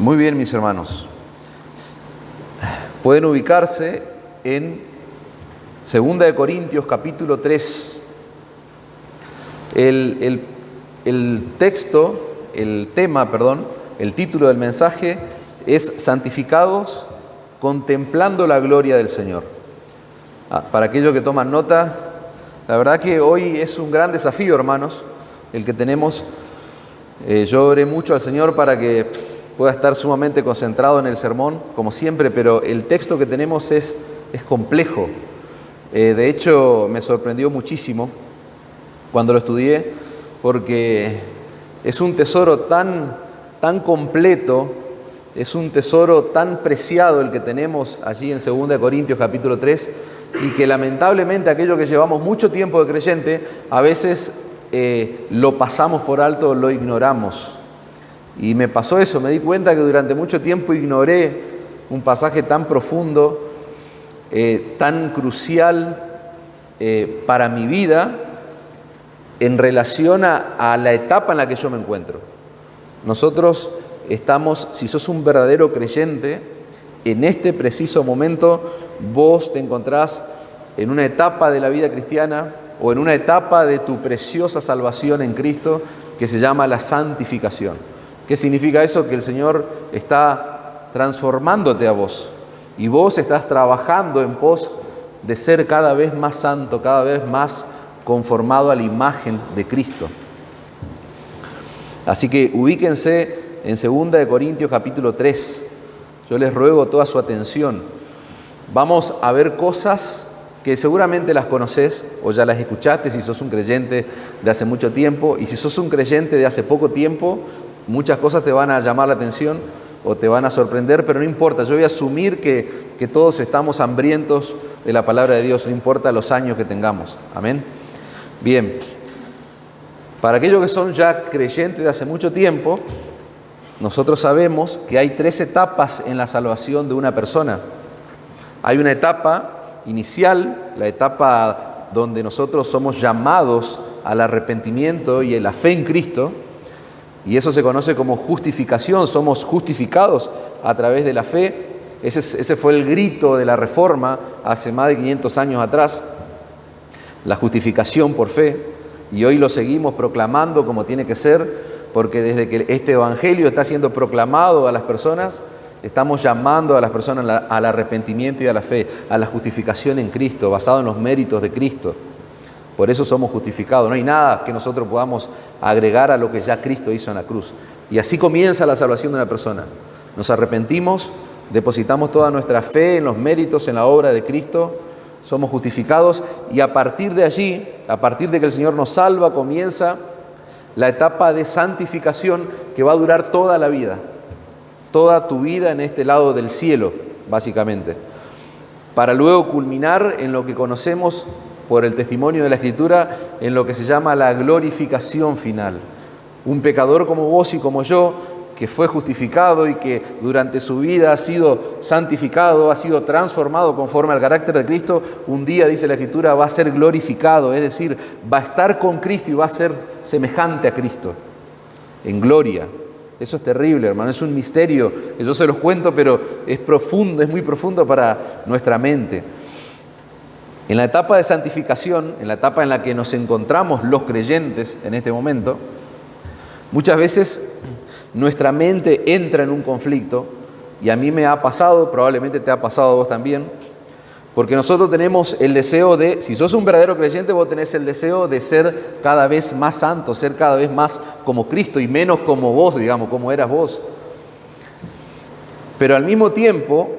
Muy bien, mis hermanos. Pueden ubicarse en 2 Corintios capítulo 3. El título del mensaje es Santificados contemplando la gloria del Señor. Para aquellos que toman nota, la verdad que hoy es un gran desafío, hermanos, el que tenemos. Yo oré mucho al Señor para que pueda estar sumamente concentrado en el sermón, como siempre, pero el texto que tenemos es complejo. De hecho, me sorprendió muchísimo cuando lo estudié, porque es un tesoro tan completo, es un tesoro tan preciado el que tenemos allí en 2 Corintios capítulo 3, y que lamentablemente aquellos que llevamos mucho tiempo de creyente, a veces lo pasamos por alto, lo ignoramos. Y me pasó eso, me di cuenta que durante mucho tiempo ignoré un pasaje tan profundo, tan crucial para mi vida en relación a la etapa en la que yo me encuentro. Nosotros estamos, si sos un verdadero creyente, en este preciso momento vos te encontrás en una etapa de la vida cristiana o en una etapa de tu preciosa salvación en Cristo que se llama la santificación. ¿Qué significa eso? Que el Señor está transformándote a vos y vos estás trabajando en pos de ser cada vez más santo, cada vez más conformado a la imagen de Cristo. Así que ubíquense en 2 Corintios capítulo 3. Yo les ruego toda su atención. Vamos a ver cosas que seguramente las conocés o ya las escuchaste si sos un creyente de hace mucho tiempo, y si sos un creyente de hace poco tiempo, muchas cosas te van a llamar la atención o te van a sorprender, pero no importa. Yo voy a asumir que todos estamos hambrientos de la palabra de Dios, no importa los años que tengamos. Amén. Bien, para aquellos que son ya creyentes de hace mucho tiempo, nosotros sabemos que hay 3 etapas en la salvación de una persona. Hay una etapa inicial, la etapa donde nosotros somos llamados al arrepentimiento y a la fe en Cristo, y eso se conoce como justificación. Somos justificados a través de la fe. Ese fue el grito de la Reforma hace más de 500 años atrás, la justificación por fe, y hoy lo seguimos proclamando como tiene que ser, porque desde que este evangelio está siendo proclamado a las personas, estamos llamando a las personas al arrepentimiento y a la fe, a la justificación en Cristo, basado en los méritos de Cristo. Por eso somos justificados. No hay nada que nosotros podamos agregar a lo que ya Cristo hizo en la cruz. Y así comienza la salvación de una persona. Nos arrepentimos, depositamos toda nuestra fe en los méritos, en la obra de Cristo, somos justificados, y a partir de allí, a partir de que el Señor nos salva, comienza la etapa de santificación que va a durar toda la vida. Toda tu vida en este lado del cielo, básicamente, para luego culminar en lo que conocemos por el testimonio de la Escritura, en lo que se llama la glorificación final. Un pecador como vos y como yo, que fue justificado y que durante su vida ha sido santificado, ha sido transformado conforme al carácter de Cristo, un día, dice la Escritura, va a ser glorificado, es decir, va a estar con Cristo y va a ser semejante a Cristo, en gloria. Eso es terrible, hermano, es un misterio que yo se los cuento, pero es profundo, es muy profundo para nuestra mente. En la etapa de santificación, en la etapa en la que nos encontramos los creyentes en este momento, muchas veces nuestra mente entra en un conflicto, y a mí me ha pasado, probablemente te ha pasado a vos también, porque nosotros tenemos el deseo de, si sos un verdadero creyente, vos tenés el deseo de ser cada vez más santo, ser cada vez más como Cristo y menos como vos, digamos, como eras vos. Pero al mismo tiempo,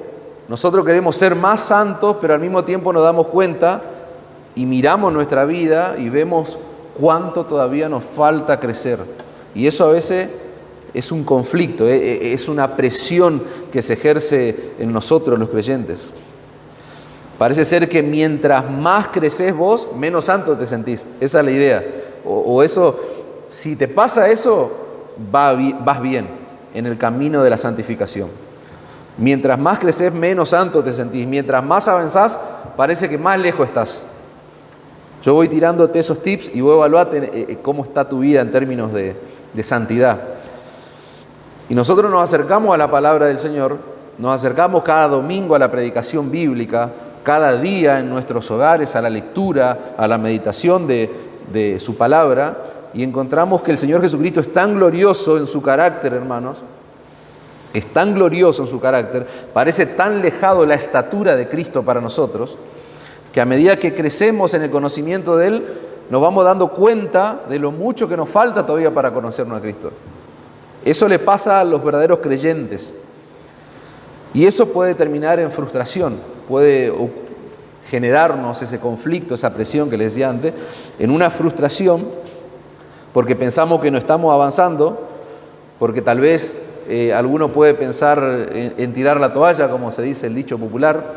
nosotros queremos ser más santos, pero al mismo tiempo nos damos cuenta y miramos nuestra vida y vemos cuánto todavía nos falta crecer. Y eso a veces es un conflicto, es una presión que se ejerce en nosotros los creyentes. Parece ser que mientras más creces vos, menos santo te sentís. Esa es la idea. O eso, si te pasa eso, vas bien en el camino de la santificación. Mientras más creces, menos santo te sentís. Mientras más avanzás, parece que más lejos estás. Yo voy tirándote esos tips y voy a evaluar cómo está tu vida en términos de santidad. Y nosotros nos acercamos a la palabra del Señor, nos acercamos cada domingo a la predicación bíblica, cada día en nuestros hogares a la lectura, a la meditación de su palabra, y encontramos que el Señor Jesucristo es tan glorioso en su carácter, hermanos, es tan glorioso en su carácter, parece tan lejano la estatura de Cristo para nosotros, que a medida que crecemos en el conocimiento de Él, nos vamos dando cuenta de lo mucho que nos falta todavía para conocernos a Cristo. Eso le pasa a los verdaderos creyentes. Y eso puede terminar en frustración, puede generarnos ese conflicto, esa presión que les decía antes, en una frustración, porque pensamos que no estamos avanzando, porque tal vez alguno puede pensar en tirar la toalla, como se dice el dicho popular,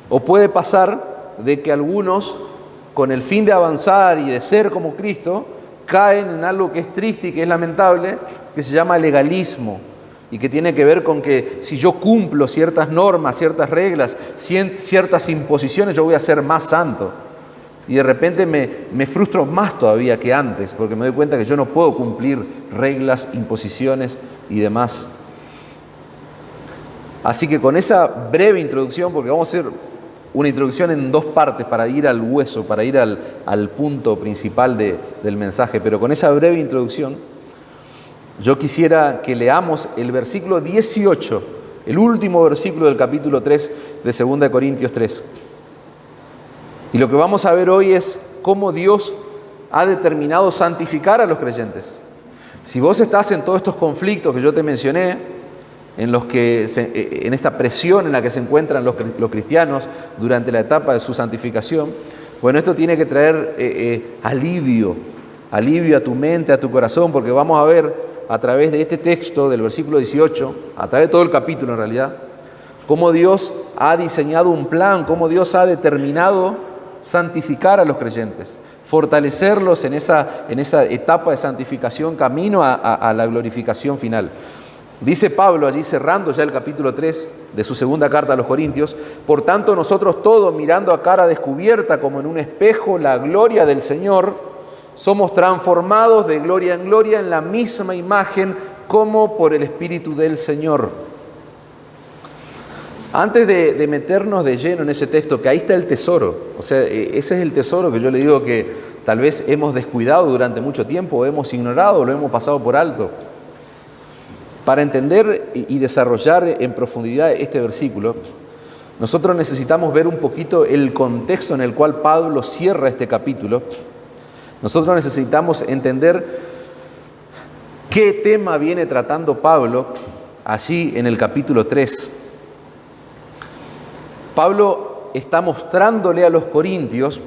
o puede pasar de que algunos, con el fin de avanzar y de ser como Cristo, caen en algo que es triste y que es lamentable, que se llama legalismo, y que tiene que ver con que si yo cumplo ciertas normas, ciertas reglas, ciertas imposiciones, yo voy a ser más santo. Y de repente me frustro más todavía que antes, porque me doy cuenta que yo no puedo cumplir reglas, imposiciones y demás. Así que con esa breve introducción, porque vamos a hacer una introducción en dos partes para ir al hueso, para ir al punto principal del mensaje, pero con esa breve introducción, yo quisiera que leamos el versículo 18, el último versículo del capítulo 3 de 2 Corintios 3. Y lo que vamos a ver hoy es cómo Dios ha determinado santificar a los creyentes. Si vos estás en todos estos conflictos que yo te mencioné, en esta presión en la que se encuentran los cristianos durante la etapa de su santificación, bueno, esto tiene que traer alivio a tu mente, a tu corazón, porque vamos a ver a través de este texto del versículo 18, a través de todo el capítulo en realidad, cómo Dios ha diseñado un plan, cómo Dios ha determinado santificar a los creyentes, fortalecerlos en esa etapa de santificación camino a la glorificación final. Dice Pablo allí cerrando ya el capítulo 3 de su segunda carta a los Corintios: por tanto nosotros todos, mirando a cara descubierta como en un espejo la gloria del Señor, somos transformados de gloria en gloria en la misma imagen como por el Espíritu del Señor. Antes de meternos de lleno en ese texto, que ahí está el tesoro, o sea, ese es el tesoro que yo le digo que tal vez hemos descuidado durante mucho tiempo, o hemos ignorado, o lo hemos pasado por alto. Para entender y desarrollar en profundidad este versículo, nosotros necesitamos ver un poquito el contexto en el cual Pablo cierra este capítulo. Nosotros necesitamos entender qué tema viene tratando Pablo allí en el capítulo 3. Pablo está mostrándole a los corintios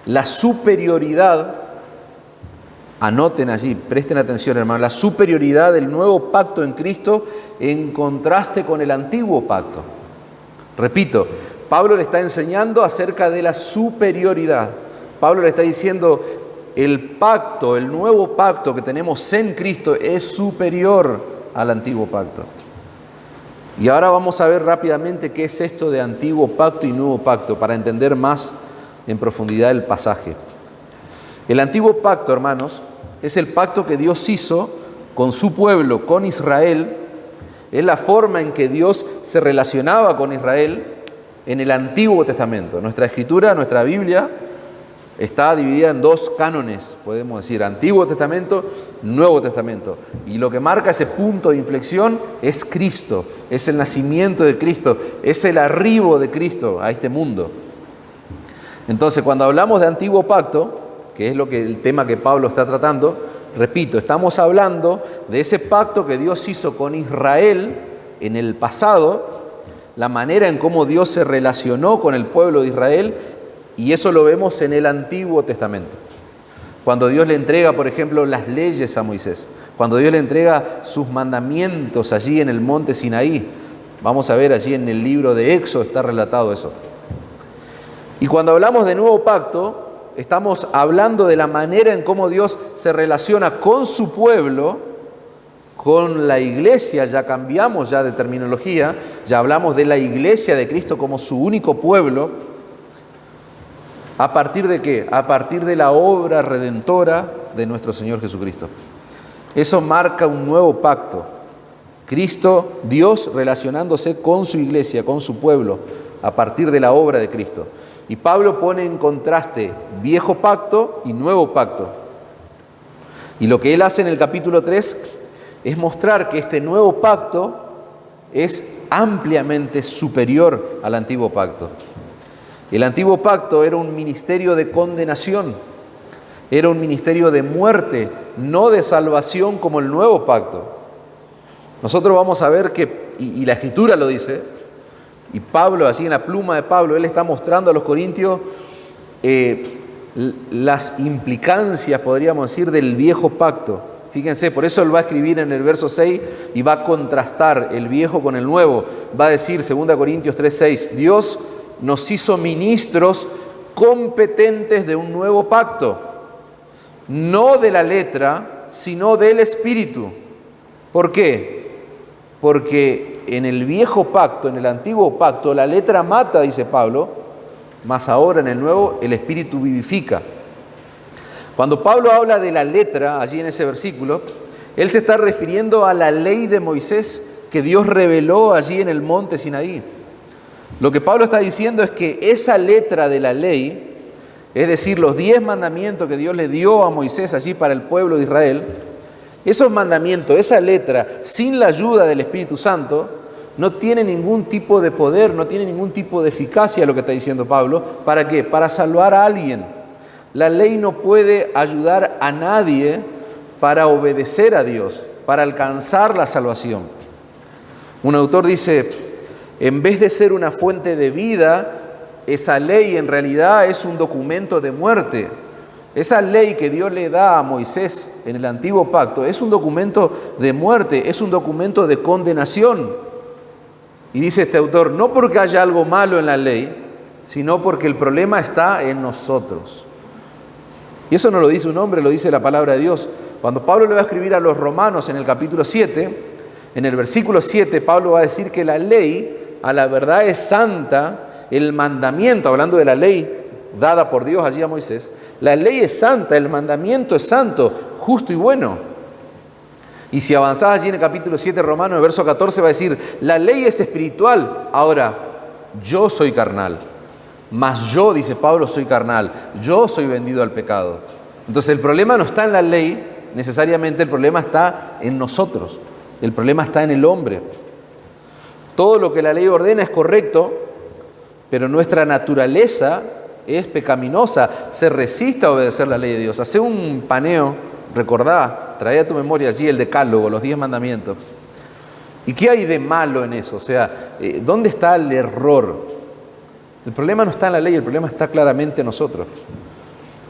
la superioridad, anoten allí, presten atención hermano, la superioridad del nuevo pacto en Cristo en contraste con el antiguo pacto. Repito, Pablo le está enseñando acerca de la superioridad. Pablo le está diciendo, el pacto, el nuevo pacto que tenemos en Cristo es superior al antiguo pacto. Y ahora vamos a ver rápidamente qué es esto de antiguo pacto y nuevo pacto, para entender más en profundidad el pasaje. El antiguo pacto, hermanos, es el pacto que Dios hizo con su pueblo, con Israel. Es la forma en que Dios se relacionaba con Israel en el Antiguo Testamento. Nuestra Escritura, nuestra Biblia, está dividida en dos cánones, podemos decir, Antiguo Testamento, Nuevo Testamento. Y lo que marca ese punto de inflexión es Cristo, es el nacimiento de Cristo, es el arribo de Cristo a este mundo. Entonces, cuando hablamos de Antiguo Pacto, que es el tema que Pablo está tratando, repito, estamos hablando de ese pacto que Dios hizo con Israel en el pasado, la manera en cómo Dios se relacionó con el pueblo de Israel. Y eso lo vemos en el Antiguo Testamento. Cuando Dios le entrega, por ejemplo, las leyes a Moisés, cuando Dios le entrega sus mandamientos allí en el monte Sinaí, vamos a ver allí en el libro de Éxodo está relatado eso. Y cuando hablamos de nuevo pacto, estamos hablando de la manera en cómo Dios se relaciona con su pueblo, con la iglesia. Ya cambiamos ya de terminología, ya hablamos de la iglesia de Cristo como su único pueblo. ¿A partir de qué? A partir de la obra redentora de nuestro Señor Jesucristo. Eso marca un nuevo pacto. Cristo, Dios relacionándose con su iglesia, con su pueblo, a partir de la obra de Cristo. Y Pablo pone en contraste viejo pacto y nuevo pacto. Y lo que él hace en el capítulo 3 es mostrar que este nuevo pacto es ampliamente superior al antiguo pacto. El antiguo pacto era un ministerio de condenación, era un ministerio de muerte, no de salvación como el nuevo pacto. Nosotros vamos a ver que, y la Escritura lo dice, y Pablo, así en la pluma de Pablo, él está mostrando a los corintios las implicancias, podríamos decir, del viejo pacto. Fíjense, por eso él va a escribir en el verso 6 y va a contrastar el viejo con el nuevo. Va a decir, 2 Corintios 3:6, Dios nos hizo ministros competentes de un nuevo pacto, no de la letra, sino del Espíritu. ¿Por qué? Porque en el viejo pacto, en el antiguo pacto, la letra mata, dice Pablo, mas ahora en el nuevo el Espíritu vivifica. Cuando Pablo habla de la letra, allí en ese versículo, él se está refiriendo a la ley de Moisés que Dios reveló allí en el monte Sinaí. Lo que Pablo está diciendo es que esa letra de la ley, es decir, los 10 mandamientos que Dios le dio a Moisés allí para el pueblo de Israel, esos mandamientos, esa letra, sin la ayuda del Espíritu Santo, no tiene ningún tipo de poder, no tiene ningún tipo de eficacia, lo que está diciendo Pablo. ¿Para qué? Para salvar a alguien. La ley no puede ayudar a nadie para obedecer a Dios, para alcanzar la salvación. Un autor dice, en vez de ser una fuente de vida, esa ley en realidad es un documento de muerte. Esa ley que Dios le da a Moisés en el antiguo pacto es un documento de muerte, es un documento de condenación. Y dice este autor, no porque haya algo malo en la ley, sino porque el problema está en nosotros. Y eso no lo dice un hombre, lo dice la palabra de Dios. Cuando Pablo le va a escribir a los romanos en el capítulo 7, en el versículo 7, Pablo va a decir que la ley, a la verdad, es santa. El mandamiento, hablando de la ley dada por Dios allí a Moisés, la ley es santa, el mandamiento es santo, justo y bueno. Y si avanzás allí en el capítulo 7 romano, en el verso 14 va a decir, la ley es espiritual, ahora yo soy carnal. Mas yo, dice Pablo, soy carnal, yo soy vendido al pecado. Entonces el problema no está en la ley, necesariamente el problema está en nosotros, el problema está en el hombre. Todo lo que la ley ordena es correcto, pero nuestra naturaleza es pecaminosa, se resiste a obedecer la ley de Dios. Hace un paneo, recordá, trae a tu memoria allí el decálogo, los 10 mandamientos. ¿Y qué hay de malo en eso? O sea, ¿dónde está el error? El problema no está en la ley, el problema está claramente en nosotros.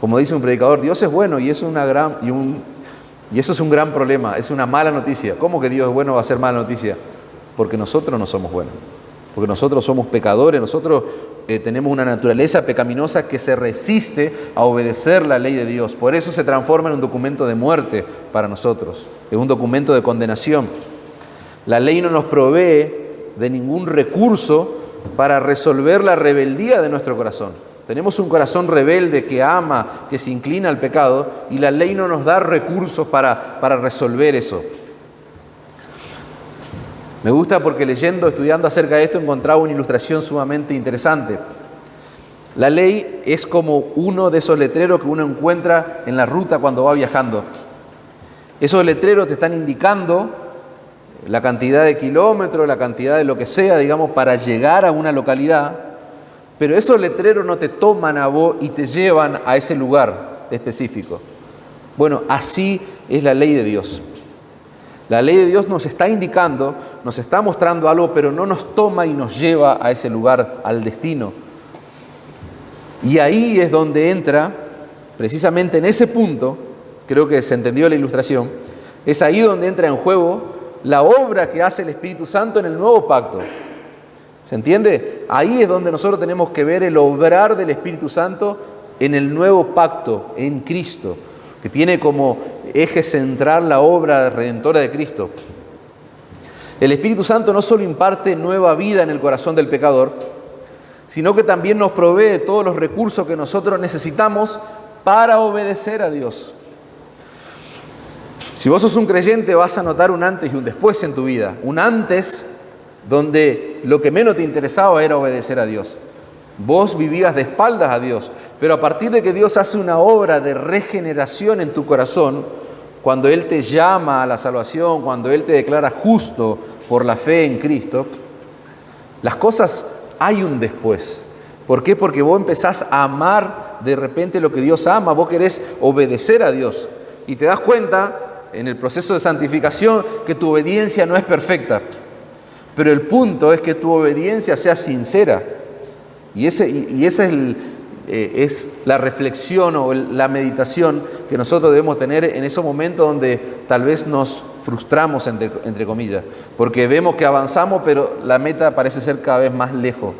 Como dice un predicador, Dios es bueno y eso es un gran problema, es una mala noticia. ¿Cómo que Dios es bueno va a ser mala noticia? Porque nosotros no somos buenos, porque nosotros somos pecadores, nosotros tenemos una naturaleza pecaminosa que se resiste a obedecer la ley de Dios. Por eso se transforma en un documento de muerte para nosotros, es un documento de condenación. La ley no nos provee de ningún recurso para resolver la rebeldía de nuestro corazón. Tenemos un corazón rebelde que ama, que se inclina al pecado, y la ley no nos da recursos para resolver eso. Me gusta porque leyendo, estudiando acerca de esto, encontraba una ilustración sumamente interesante. La ley es como uno de esos letreros que uno encuentra en la ruta cuando va viajando. Esos letreros te están indicando la cantidad de kilómetros, la cantidad de lo que sea, digamos, para llegar a una localidad, pero esos letreros no te toman a vos y te llevan a ese lugar específico. Bueno, así es la ley de Dios. La ley de Dios nos está indicando, nos está mostrando algo, pero no nos toma y nos lleva a ese lugar, al destino. Y ahí es donde entra, precisamente en ese punto, creo que se entendió la ilustración, es ahí donde entra en juego la obra que hace el Espíritu Santo en el nuevo pacto. ¿Se entiende? Ahí es donde nosotros tenemos que ver el obrar del Espíritu Santo en el nuevo pacto, en Cristo, que tiene como eje central la obra redentora de Cristo. El Espíritu Santo no solo imparte nueva vida en el corazón del pecador, sino que también nos provee todos los recursos que nosotros necesitamos para obedecer a Dios. Si vos sos un creyente, vas a notar un antes y un después en tu vida. Un antes donde lo que menos te interesaba era obedecer a Dios. Vos vivías de espaldas a Dios, pero a partir de que Dios hace una obra de regeneración en tu corazón, cuando Él te llama a la salvación, cuando Él te declara justo por la fe en Cristo, las cosas hay un después. ¿Por qué? Porque vos empezás a amar de repente lo que Dios ama, vos querés obedecer a Dios y te das cuenta en el proceso de santificación que tu obediencia no es perfecta, pero el punto es que tu obediencia sea sincera. Y esa es la reflexión o la meditación que nosotros debemos tener en esos momentos donde tal vez nos frustramos, entre comillas, porque vemos que avanzamos, pero la meta parece ser cada vez más lejos.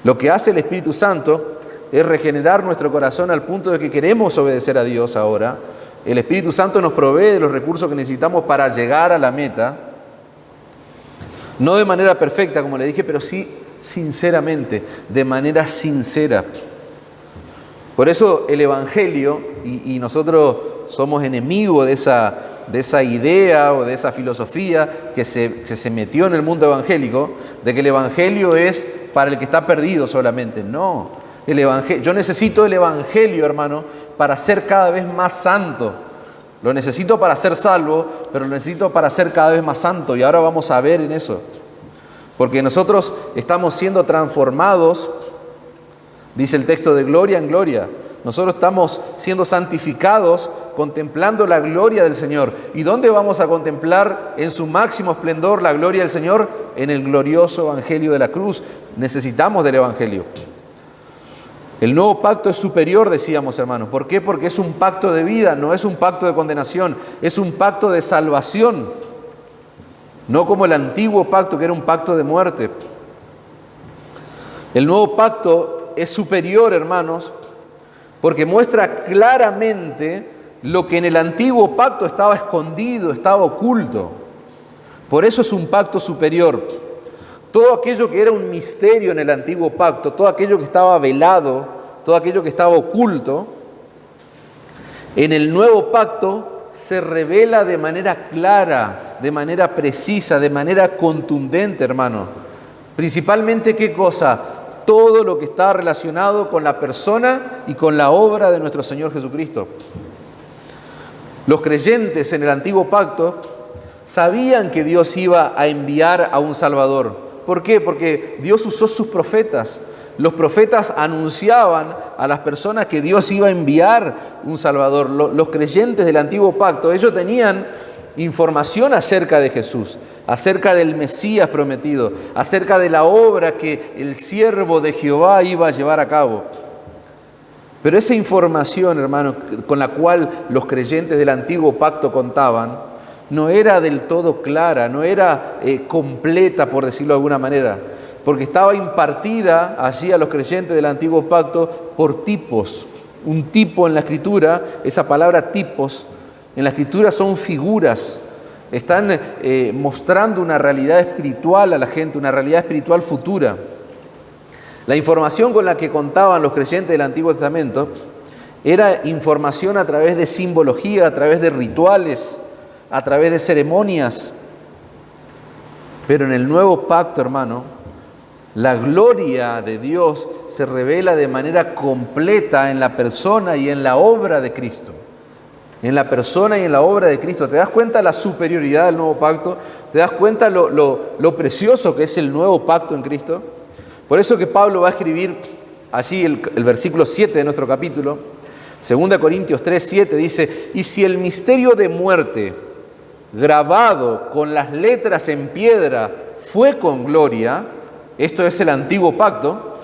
Lo que hace el Espíritu Santo es regenerar nuestro corazón al punto de que queremos obedecer a Dios ahora. El Espíritu Santo nos provee de los recursos que necesitamos para llegar a la meta, no de manera perfecta, como le dije, pero sí sinceramente, de manera sincera. Por eso el Evangelio, y nosotros somos enemigos de esa idea o de esa filosofía que se metió en el mundo evangélico, de que el Evangelio es para el que está perdido solamente. No, yo necesito el Evangelio, hermano, para ser cada vez más santo. Lo necesito para ser salvo, pero lo necesito para ser cada vez más santo, y ahora vamos a ver en eso. Porque nosotros estamos siendo transformados, dice el texto, de gloria en gloria. Nosotros estamos siendo santificados contemplando la gloria del Señor. ¿Y dónde vamos a contemplar en su máximo esplendor la gloria del Señor? En el glorioso Evangelio de la cruz. Necesitamos del Evangelio. El nuevo pacto es superior, decíamos, hermanos. ¿Por qué? Porque es un pacto de vida, no es un pacto de condenación, es un pacto de salvación. No como el antiguo pacto, que era un pacto de muerte. El nuevo pacto es superior, hermanos, porque muestra claramente lo que en el antiguo pacto estaba escondido, estaba oculto. Por eso es un pacto superior. Todo aquello que era un misterio en el antiguo pacto, todo aquello que estaba velado, todo aquello que estaba oculto, en el nuevo pacto se revela de manera clara, de manera precisa, de manera contundente, hermano. Principalmente, ¿qué cosa? Todo lo que está relacionado con la persona y con la obra de nuestro Señor Jesucristo. Los creyentes en el antiguo pacto sabían que Dios iba a enviar a un Salvador. ¿Por qué? Porque Dios usó sus profetas. Los profetas anunciaban a las personas que Dios iba a enviar un Salvador. Los creyentes del antiguo pacto, ellos tenían información acerca de Jesús, acerca del Mesías prometido, acerca de la obra que el siervo de Jehová iba a llevar a cabo. Pero esa información, hermanos, con la cual los creyentes del antiguo pacto contaban, no era del todo clara, no era completa, por decirlo de alguna manera, porque estaba impartida allí a los creyentes del antiguo pacto por tipos. Un tipo en la Escritura, esa palabra tipos, en la Escritura son figuras, están mostrando una realidad espiritual a la gente, una realidad espiritual futura. La información con la que contaban los creyentes del Antiguo Testamento era información a través de simbología, a través de rituales, a través de ceremonias. Pero en el nuevo pacto, hermano, la gloria de Dios se revela de manera completa en la persona y en la obra de Cristo. En la persona y en la obra de Cristo. ¿Te das cuenta la superioridad del nuevo pacto? ¿Te das cuenta lo precioso que es el nuevo pacto en Cristo? Por eso que Pablo va a escribir allí el versículo 7 de nuestro capítulo, 2 Corintios 3, 7, dice: y si el misterio de muerte, grabado con las letras en piedra, fue con gloria, esto es el antiguo pacto,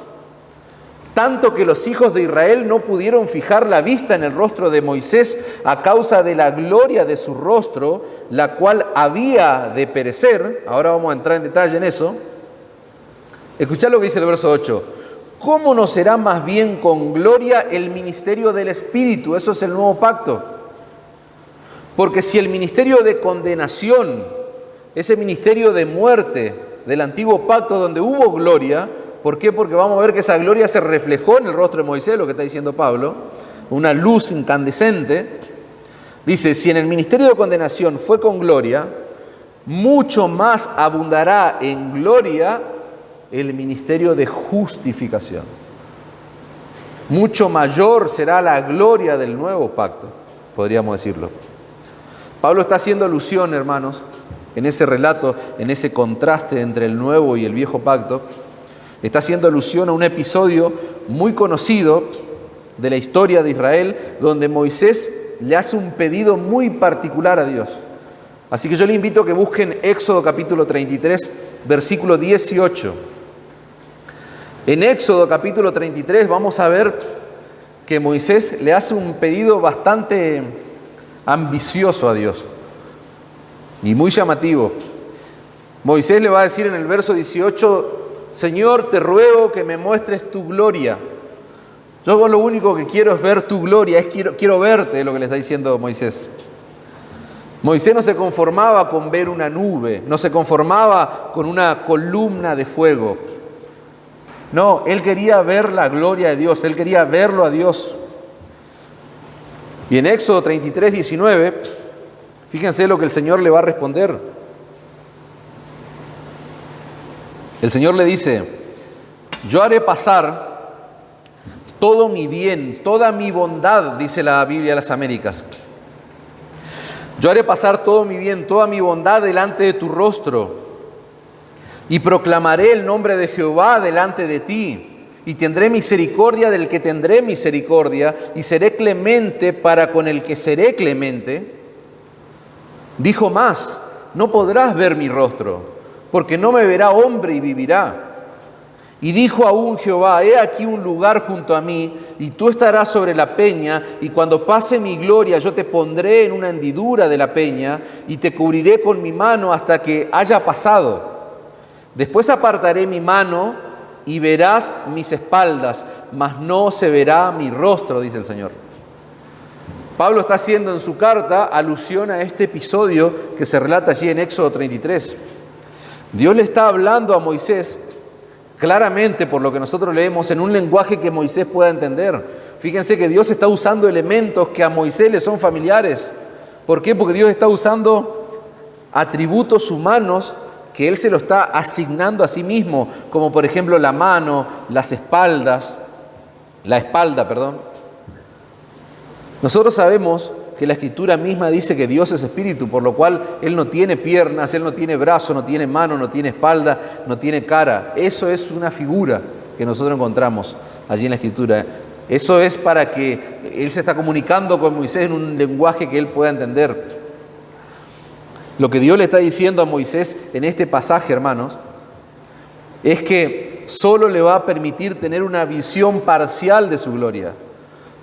tanto que los hijos de Israel no pudieron fijar la vista en el rostro de Moisés a causa de la gloria de su rostro, la cual había de perecer. Ahora vamos a entrar en detalle en eso. Escuchad lo que dice el verso 8. ¿Cómo no será más bien con gloria el ministerio del Espíritu? Eso es el nuevo pacto. Porque si el ministerio de condenación, ese ministerio de muerte del antiguo pacto donde hubo gloria, ¿por qué? Porque vamos a ver que esa gloria se reflejó en el rostro de Moisés, lo que está diciendo Pablo, una luz incandescente. Dice, si en el ministerio de condenación fue con gloria, mucho más abundará en gloria el ministerio de justificación. Mucho mayor será la gloria del nuevo pacto, podríamos decirlo. Pablo está haciendo alusión, hermanos, en ese relato, en ese contraste entre el nuevo y el viejo pacto, está haciendo alusión a un episodio muy conocido de la historia de Israel, donde Moisés le hace un pedido muy particular a Dios. Así que yo le invito a que busquen Éxodo capítulo 33, versículo 18. En Éxodo capítulo 33 vamos a ver que Moisés le hace un pedido bastante ambicioso a Dios y muy llamativo. Moisés le va a decir en el verso 18, Señor, te ruego que me muestres tu gloria. Yo lo único que quiero es ver tu gloria, quiero verte, es lo que le está diciendo Moisés. Moisés no se conformaba con ver una nube, no se conformaba con una columna de fuego. No, él quería ver la gloria de Dios, él quería verlo a Dios. Y en Éxodo 33, 19, fíjense lo que el Señor le va a responder. El Señor le dice, yo haré pasar todo mi bien, toda mi bondad, dice la Biblia de las Américas. Yo haré pasar todo mi bien, toda mi bondad delante de tu rostro, y proclamaré el nombre de Jehová delante de ti, y tendré misericordia del que tendré misericordia, y seré clemente para con el que seré clemente. Dijo más, no podrás ver mi rostro, porque no me verá hombre y vivirá. Y dijo aún Jehová, he aquí un lugar junto a mí, y tú estarás sobre la peña, y cuando pase mi gloria yo te pondré en una hendidura de la peña, y te cubriré con mi mano hasta que haya pasado. Después apartaré mi mano, y verás mis espaldas, mas no se verá mi rostro, dice el Señor. Pablo está haciendo en su carta alusión a este episodio que se relata allí en Éxodo 33. Dios le está hablando a Moisés claramente, por lo que nosotros leemos, en un lenguaje que Moisés pueda entender. Fíjense que Dios está usando elementos que a Moisés le son familiares. ¿Por qué? Porque Dios está usando atributos humanos que Él se lo está asignando a sí mismo, como por ejemplo la mano, las espaldas, la espalda, perdón. Nosotros sabemos que la Escritura misma dice que Dios es espíritu, por lo cual Él no tiene piernas, Él no tiene brazo, no tiene mano, no tiene espalda, no tiene cara. Eso es una figura que nosotros encontramos allí en la Escritura. Eso es para que Él se está comunicando con Moisés en un lenguaje que Él pueda entender. Lo que Dios le está diciendo a Moisés en este pasaje, hermanos, es que solo le va a permitir tener una visión parcial de su gloria.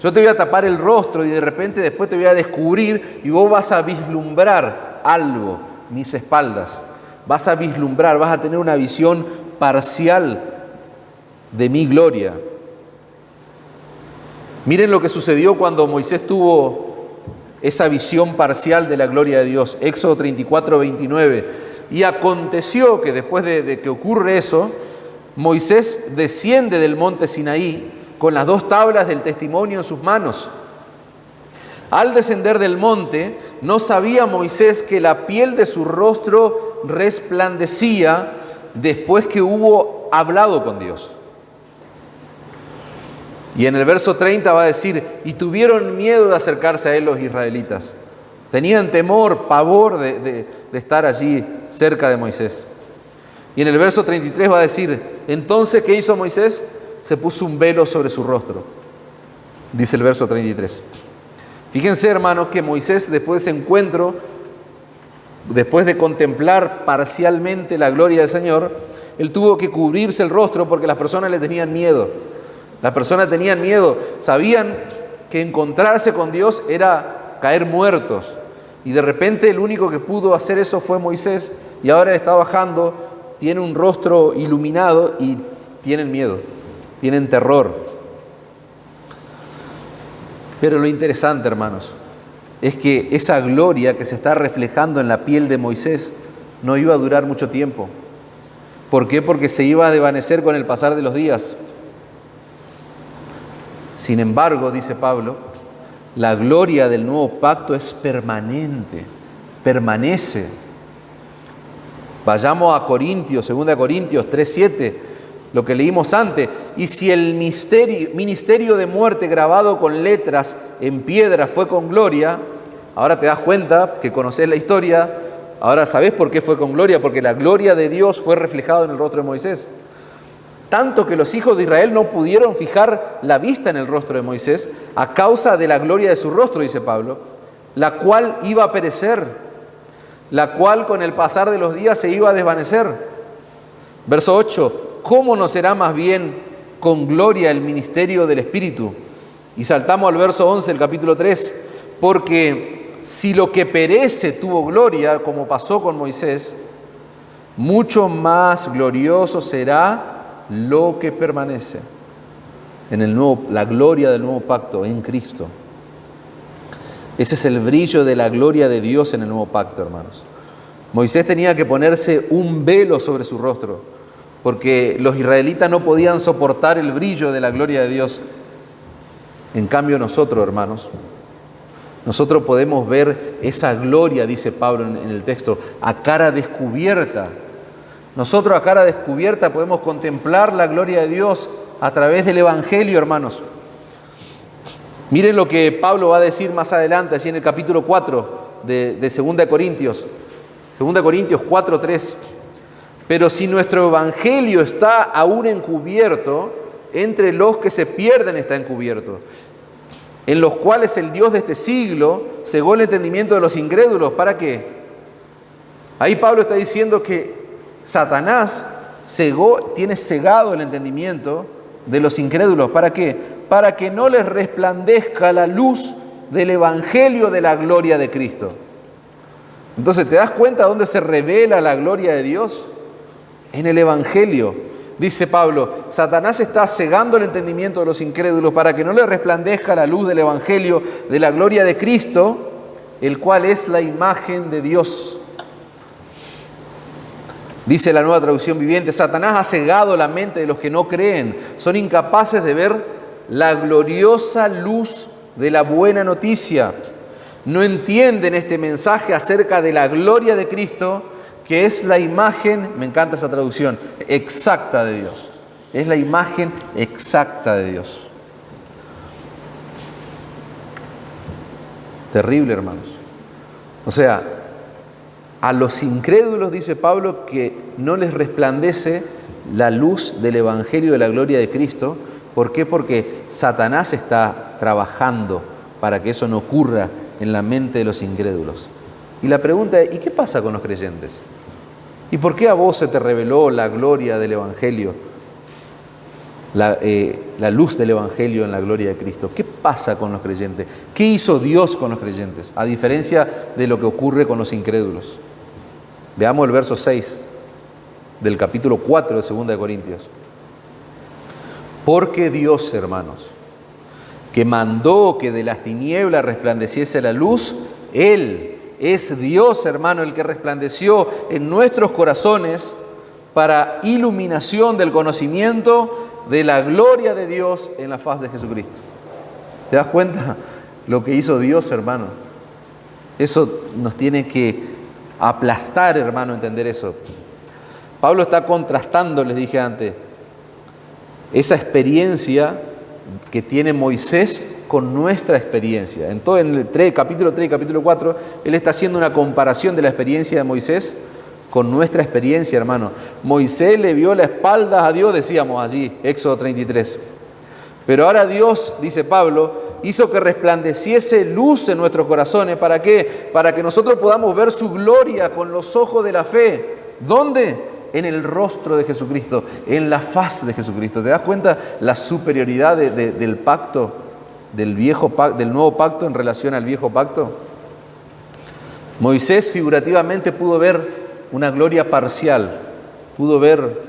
Yo te voy a tapar el rostro y de repente después te voy a descubrir y vos vas a vislumbrar algo, mis espaldas. Vas a vislumbrar, vas a tener una visión parcial de mi gloria. Miren lo que sucedió cuando Moisés tuvo esa visión parcial de la gloria de Dios. Éxodo 34, 29. Y aconteció que después de que ocurre eso, Moisés desciende del monte Sinaí con las 2 tablas del testimonio en sus manos. Al descender del monte, no sabía Moisés que la piel de su rostro resplandecía después que hubo hablado con Dios. Y en el verso 30 va a decir, y tuvieron miedo de acercarse a él los israelitas. Tenían temor, pavor de estar allí cerca de Moisés. Y en el verso 33 va a decir, entonces, ¿qué hizo Moisés? Se puso un velo sobre su rostro, dice el verso 33. Fíjense, hermanos, que Moisés, después de ese encuentro, después de contemplar parcialmente la gloria del Señor, él tuvo que cubrirse el rostro porque las personas le tenían miedo. Las personas tenían miedo, sabían que encontrarse con Dios era caer muertos. Y de repente el único que pudo hacer eso fue Moisés, y ahora él está bajando, tiene un rostro iluminado y tienen miedo. Tienen terror. Pero lo interesante, hermanos, es que esa gloria que se está reflejando en la piel de Moisés no iba a durar mucho tiempo. ¿Por qué? Porque se iba a desvanecer con el pasar de los días. Sin embargo, dice Pablo, La gloria del nuevo pacto es permanente, permanece. Vayamos a Corintios, 2 Corintios 3:7, lo que leímos antes. Y si el ministerio de muerte grabado con letras en piedra fue con gloria, ahora te das cuenta que conoces la historia, ahora sabés por qué fue con gloria, porque la gloria de Dios fue reflejada en el rostro de Moisés. Tanto que los hijos de Israel no pudieron fijar la vista en el rostro de Moisés a causa de la gloria de su rostro, dice Pablo, la cual iba a perecer, la cual con el pasar de los días se iba a desvanecer. Verso 8, ¿cómo no será más bien con gloria el ministerio del Espíritu? Y saltamos al verso 11 del capítulo 3, porque si lo que perece tuvo gloria, como pasó con Moisés, mucho más glorioso será lo que permanece la gloria del nuevo pacto en Cristo. Ese es el brillo de la gloria de Dios en el nuevo pacto, hermanos. Moisés tenía que ponerse un velo sobre su rostro, porque los israelitas no podían soportar el brillo de la gloria de Dios. En cambio nosotros, hermanos, nosotros podemos ver esa gloria, dice Pablo en el texto, a cara descubierta. Nosotros a cara descubierta podemos contemplar la gloria de Dios a través del Evangelio, hermanos. Miren lo que Pablo va a decir más adelante, allí en el capítulo 4 de 2 Corintios. 2 Corintios 4:3. Pero si nuestro Evangelio está aún encubierto, entre los que se pierden está encubierto, en los cuales el Dios de este siglo cegó el entendimiento de los incrédulos. ¿Para qué? Ahí Pablo está diciendo que Satanás tiene cegado el entendimiento de los incrédulos. ¿Para qué? Para que no les resplandezca la luz del Evangelio de la gloria de Cristo. Entonces, ¿te das cuenta dónde se revela la gloria de Dios? En el Evangelio. Dice Pablo, Satanás está cegando el entendimiento de los incrédulos para que no les resplandezca la luz del Evangelio de la gloria de Cristo, el cual es la imagen de Dios. Dice la Nueva Traducción Viviente, Satanás ha cegado la mente de los que no creen, son incapaces de ver la gloriosa luz de la buena noticia. No entienden este mensaje acerca de la gloria de Cristo, que es la imagen, me encanta esa traducción, exacta de Dios. Es la imagen exacta de Dios. Terrible, hermanos. O sea, a los incrédulos, dice Pablo, que no les resplandece la luz del Evangelio de la gloria de Cristo. ¿Por qué? Porque Satanás está trabajando para que eso no ocurra en la mente de los incrédulos. Y la pregunta es, ¿y qué pasa con los creyentes? ¿Y por qué a vos se te reveló la gloria del Evangelio? La luz del Evangelio en la gloria de Cristo. ¿Qué pasa con los creyentes? ¿Qué hizo Dios con los creyentes? A diferencia de lo que ocurre con los incrédulos. Veamos el verso 6 del capítulo 4 de 2 Corintios. Porque Dios, hermanos, que mandó que de las tinieblas resplandeciese la luz, Él es Dios, hermano, el que resplandeció en nuestros corazones para iluminación del conocimiento de la gloria de Dios en la faz de Jesucristo. ¿Te das cuenta lo que hizo Dios, hermano? Eso nos tiene que aplastar, hermano, entender eso. Pablo está contrastando, les dije antes, esa experiencia que tiene Moisés con nuestra experiencia. En el capítulo 3 y capítulo 4, él está haciendo una comparación de la experiencia de Moisés con nuestra experiencia, hermano. Moisés le vio la espalda a Dios, decíamos allí, Éxodo 33. Pero ahora Dios, dice Pablo, hizo que resplandeciese luz en nuestros corazones. ¿Para qué? Para que nosotros podamos ver su gloria con los ojos de la fe. ¿Dónde? En el rostro de Jesucristo, en la faz de Jesucristo. ¿Te das cuenta la superioridad del pacto, del nuevo pacto en relación al viejo pacto? Moisés figurativamente pudo ver una gloria parcial, pudo ver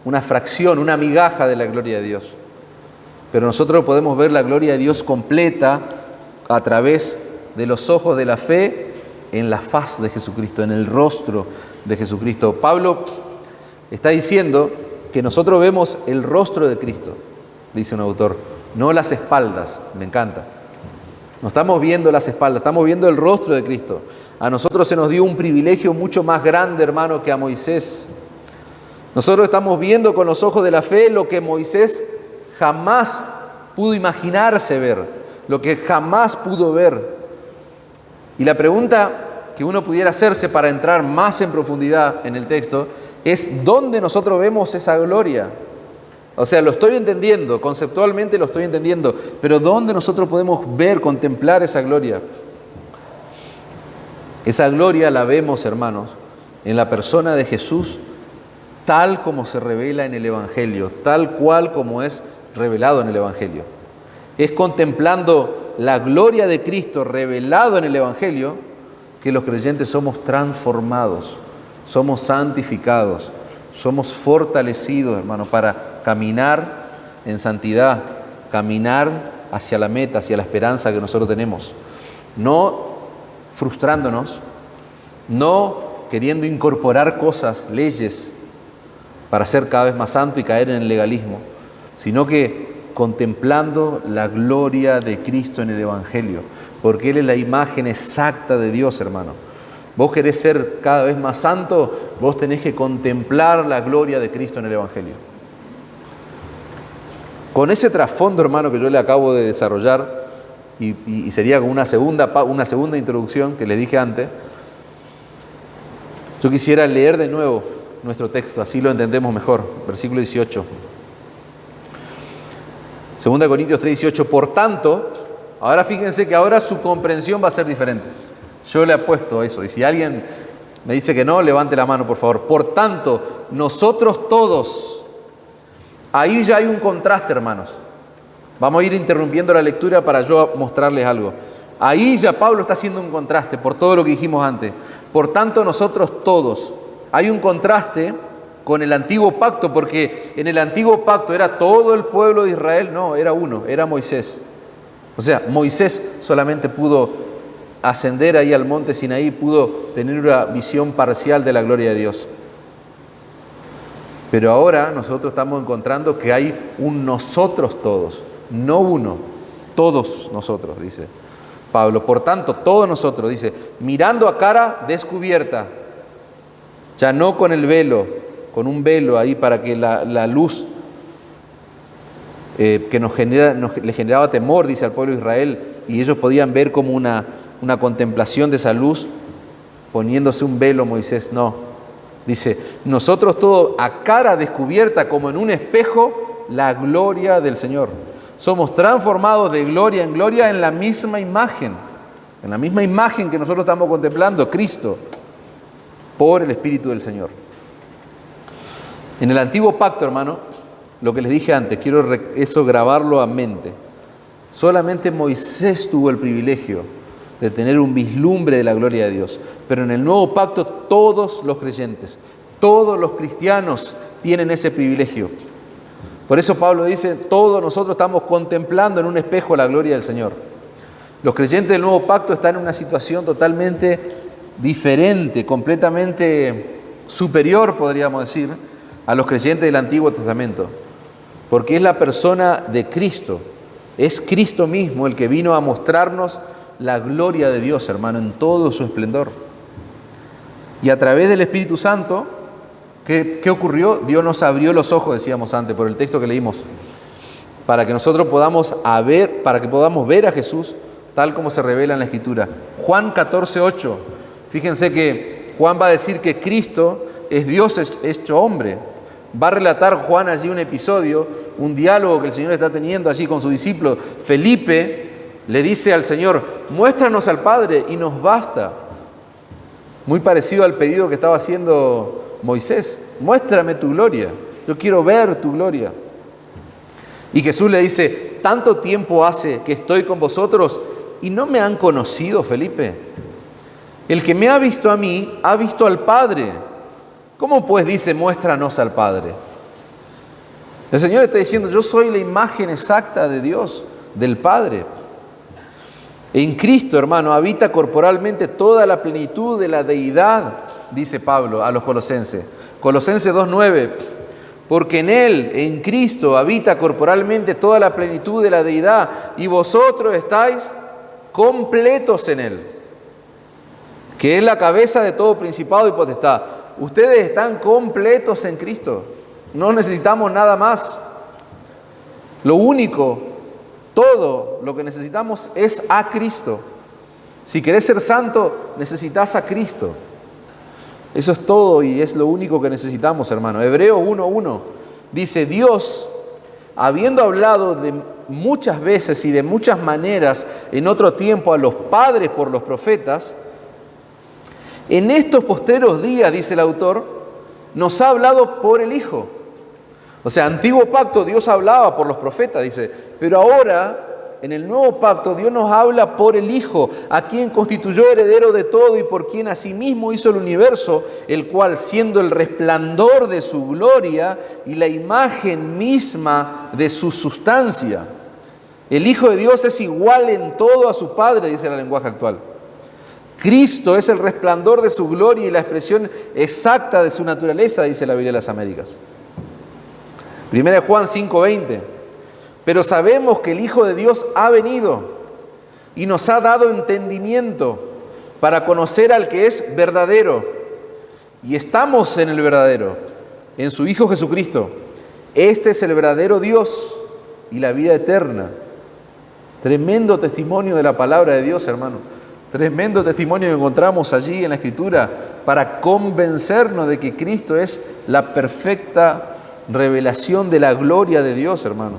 una fracción, una migaja de la gloria de Dios. Pero nosotros podemos ver la gloria de Dios completa a través de los ojos de la fe en la faz de Jesucristo, en el rostro de Jesucristo. Pablo está diciendo que nosotros vemos el rostro de Cristo, dice un autor, no las espaldas, me encanta. No estamos viendo las espaldas, estamos viendo el rostro de Cristo. A nosotros se nos dio un privilegio mucho más grande, hermano, que a Moisés. Nosotros estamos viendo con los ojos de la fe lo que Moisés jamás pudo imaginarse ver, lo que jamás pudo ver. Y la pregunta que uno pudiera hacerse para entrar más en profundidad en el texto es: ¿dónde nosotros vemos esa gloria? O sea, lo estoy entendiendo, conceptualmente lo estoy entendiendo, pero ¿dónde nosotros podemos ver, contemplar esa gloria? Esa gloria la vemos, hermanos, en la persona de Jesús, tal como se revela en el Evangelio, tal cual como es revelado en el Evangelio. Es contemplando la gloria de Cristo revelado en el Evangelio que los creyentes somos transformados, somos santificados, somos fortalecidos, hermanos, para caminar en santidad, caminar hacia la meta, hacia la esperanza que nosotros tenemos. No frustrándonos, no queriendo incorporar cosas, leyes, para ser cada vez más santo y caer en el legalismo, sino que contemplando la gloria de Cristo en el Evangelio, porque Él es la imagen exacta de Dios, hermano. Vos querés ser cada vez más santo, vos tenés que contemplar la gloria de Cristo en el Evangelio. Con ese trasfondo, hermano, que yo le acabo de desarrollar, y sería como una segunda introducción que les dije antes, yo quisiera leer de nuevo nuestro texto, así lo entendemos mejor. Versículo 18. 2 Corintios 3:18. Por tanto, ahora fíjense que ahora su comprensión va a ser diferente. Yo le apuesto a eso. Y si alguien me dice que no, levante la mano, por favor. Por tanto, nosotros todos. Ahí ya hay un contraste, hermanos. Vamos a ir interrumpiendo la lectura para yo mostrarles algo. Ahí ya Pablo está haciendo un contraste por todo lo que dijimos antes. Por tanto, nosotros todos. Hay un contraste con el antiguo pacto, porque en el antiguo pacto era todo el pueblo de Israel. No, era uno, era Moisés. O sea, Moisés solamente pudo ascender ahí al monte Sinaí, pudo tener una visión parcial de la gloria de Dios. Pero ahora nosotros estamos encontrando que hay un nosotros todos, no uno, todos nosotros, dice Pablo. Por tanto, todos nosotros, dice, mirando a cara descubierta, ya no con el velo, con un velo ahí para que la luz que le generaba temor, dice al pueblo de Israel, y ellos podían ver como una contemplación de esa luz, poniéndose un velo Moisés. No, dice, nosotros todos a cara descubierta como en un espejo, la gloria del Señor. Somos transformados de gloria en gloria en la misma imagen que nosotros estamos contemplando, Cristo, por el Espíritu del Señor. En el antiguo pacto, hermano, lo que les dije antes, quiero eso grabarlo a mente. Solamente Moisés tuvo el privilegio de tener un vislumbre de la gloria de Dios. Pero en el nuevo pacto todos los creyentes, todos los cristianos tienen ese privilegio. Por eso Pablo dice, todos nosotros estamos contemplando en un espejo la gloria del Señor. Los creyentes del nuevo pacto están en una situación totalmente diferente, completamente superior, podríamos decir, a los creyentes del Antiguo Testamento. Porque es la persona de Cristo, es Cristo mismo el que vino a mostrarnos la gloria de Dios, hermano, en todo su esplendor. Y a través del Espíritu Santo, ¿qué ocurrió? Dios nos abrió los ojos, decíamos antes, por el texto que leímos, para que nosotros podamos ver a Jesús tal como se revela en la Escritura. Juan 14:8, fíjense que Juan va a decir que Cristo es Dios hecho hombre. Va a relatar Juan allí un episodio, un diálogo que el Señor está teniendo allí con su discípulo. Felipe le dice al Señor, muéstranos al Padre y nos basta. Muy parecido al pedido que estaba haciendo Moisés. Muéstrame tu gloria, yo quiero ver tu gloria. Y Jesús le dice, tanto tiempo hace que estoy con vosotros y no me han conocido, Felipe. El que me ha visto a mí, ha visto al Padre. ¿Cómo pues dice, muéstranos al Padre? El Señor está diciendo, yo soy la imagen exacta de Dios, del Padre. En Cristo, hermano, habita corporalmente toda la plenitud de la deidad, dice Pablo a los Colosenses. Colosenses 2:9, porque en Él, en Cristo, habita corporalmente toda la plenitud de la deidad, y vosotros estáis completos en Él, que es la cabeza de todo principado y potestad. Ustedes están completos en Cristo. No necesitamos nada más. Lo único, todo lo que necesitamos es a Cristo. Si querés ser santo, necesitas a Cristo. Eso es todo y es lo único que necesitamos, hermano. Hebreos 1:1 dice: Dios, habiendo hablado de muchas veces y de muchas maneras en otro tiempo a los padres por los profetas, en estos postreros días, dice el autor, nos ha hablado por el Hijo. O sea, antiguo pacto Dios hablaba por los profetas, dice, pero ahora en el nuevo pacto Dios nos habla por el Hijo, a quien constituyó heredero de todo y por quien asimismo hizo el universo, el cual, siendo el resplandor de su gloria y la imagen misma de su sustancia, el Hijo de Dios es igual en todo a su Padre, dice el lenguaje actual. Cristo es el resplandor de su gloria y la expresión exacta de su naturaleza, dice la Biblia de las Américas. 1 Juan 5:20. Pero sabemos que el Hijo de Dios ha venido y nos ha dado entendimiento para conocer al que es verdadero. Y estamos en el verdadero, en su Hijo Jesucristo. Este es el verdadero Dios y la vida eterna. Tremendo testimonio de la palabra de Dios, hermano. Tremendo testimonio que encontramos allí en la Escritura para convencernos de que Cristo es la perfecta revelación de la gloria de Dios, hermano.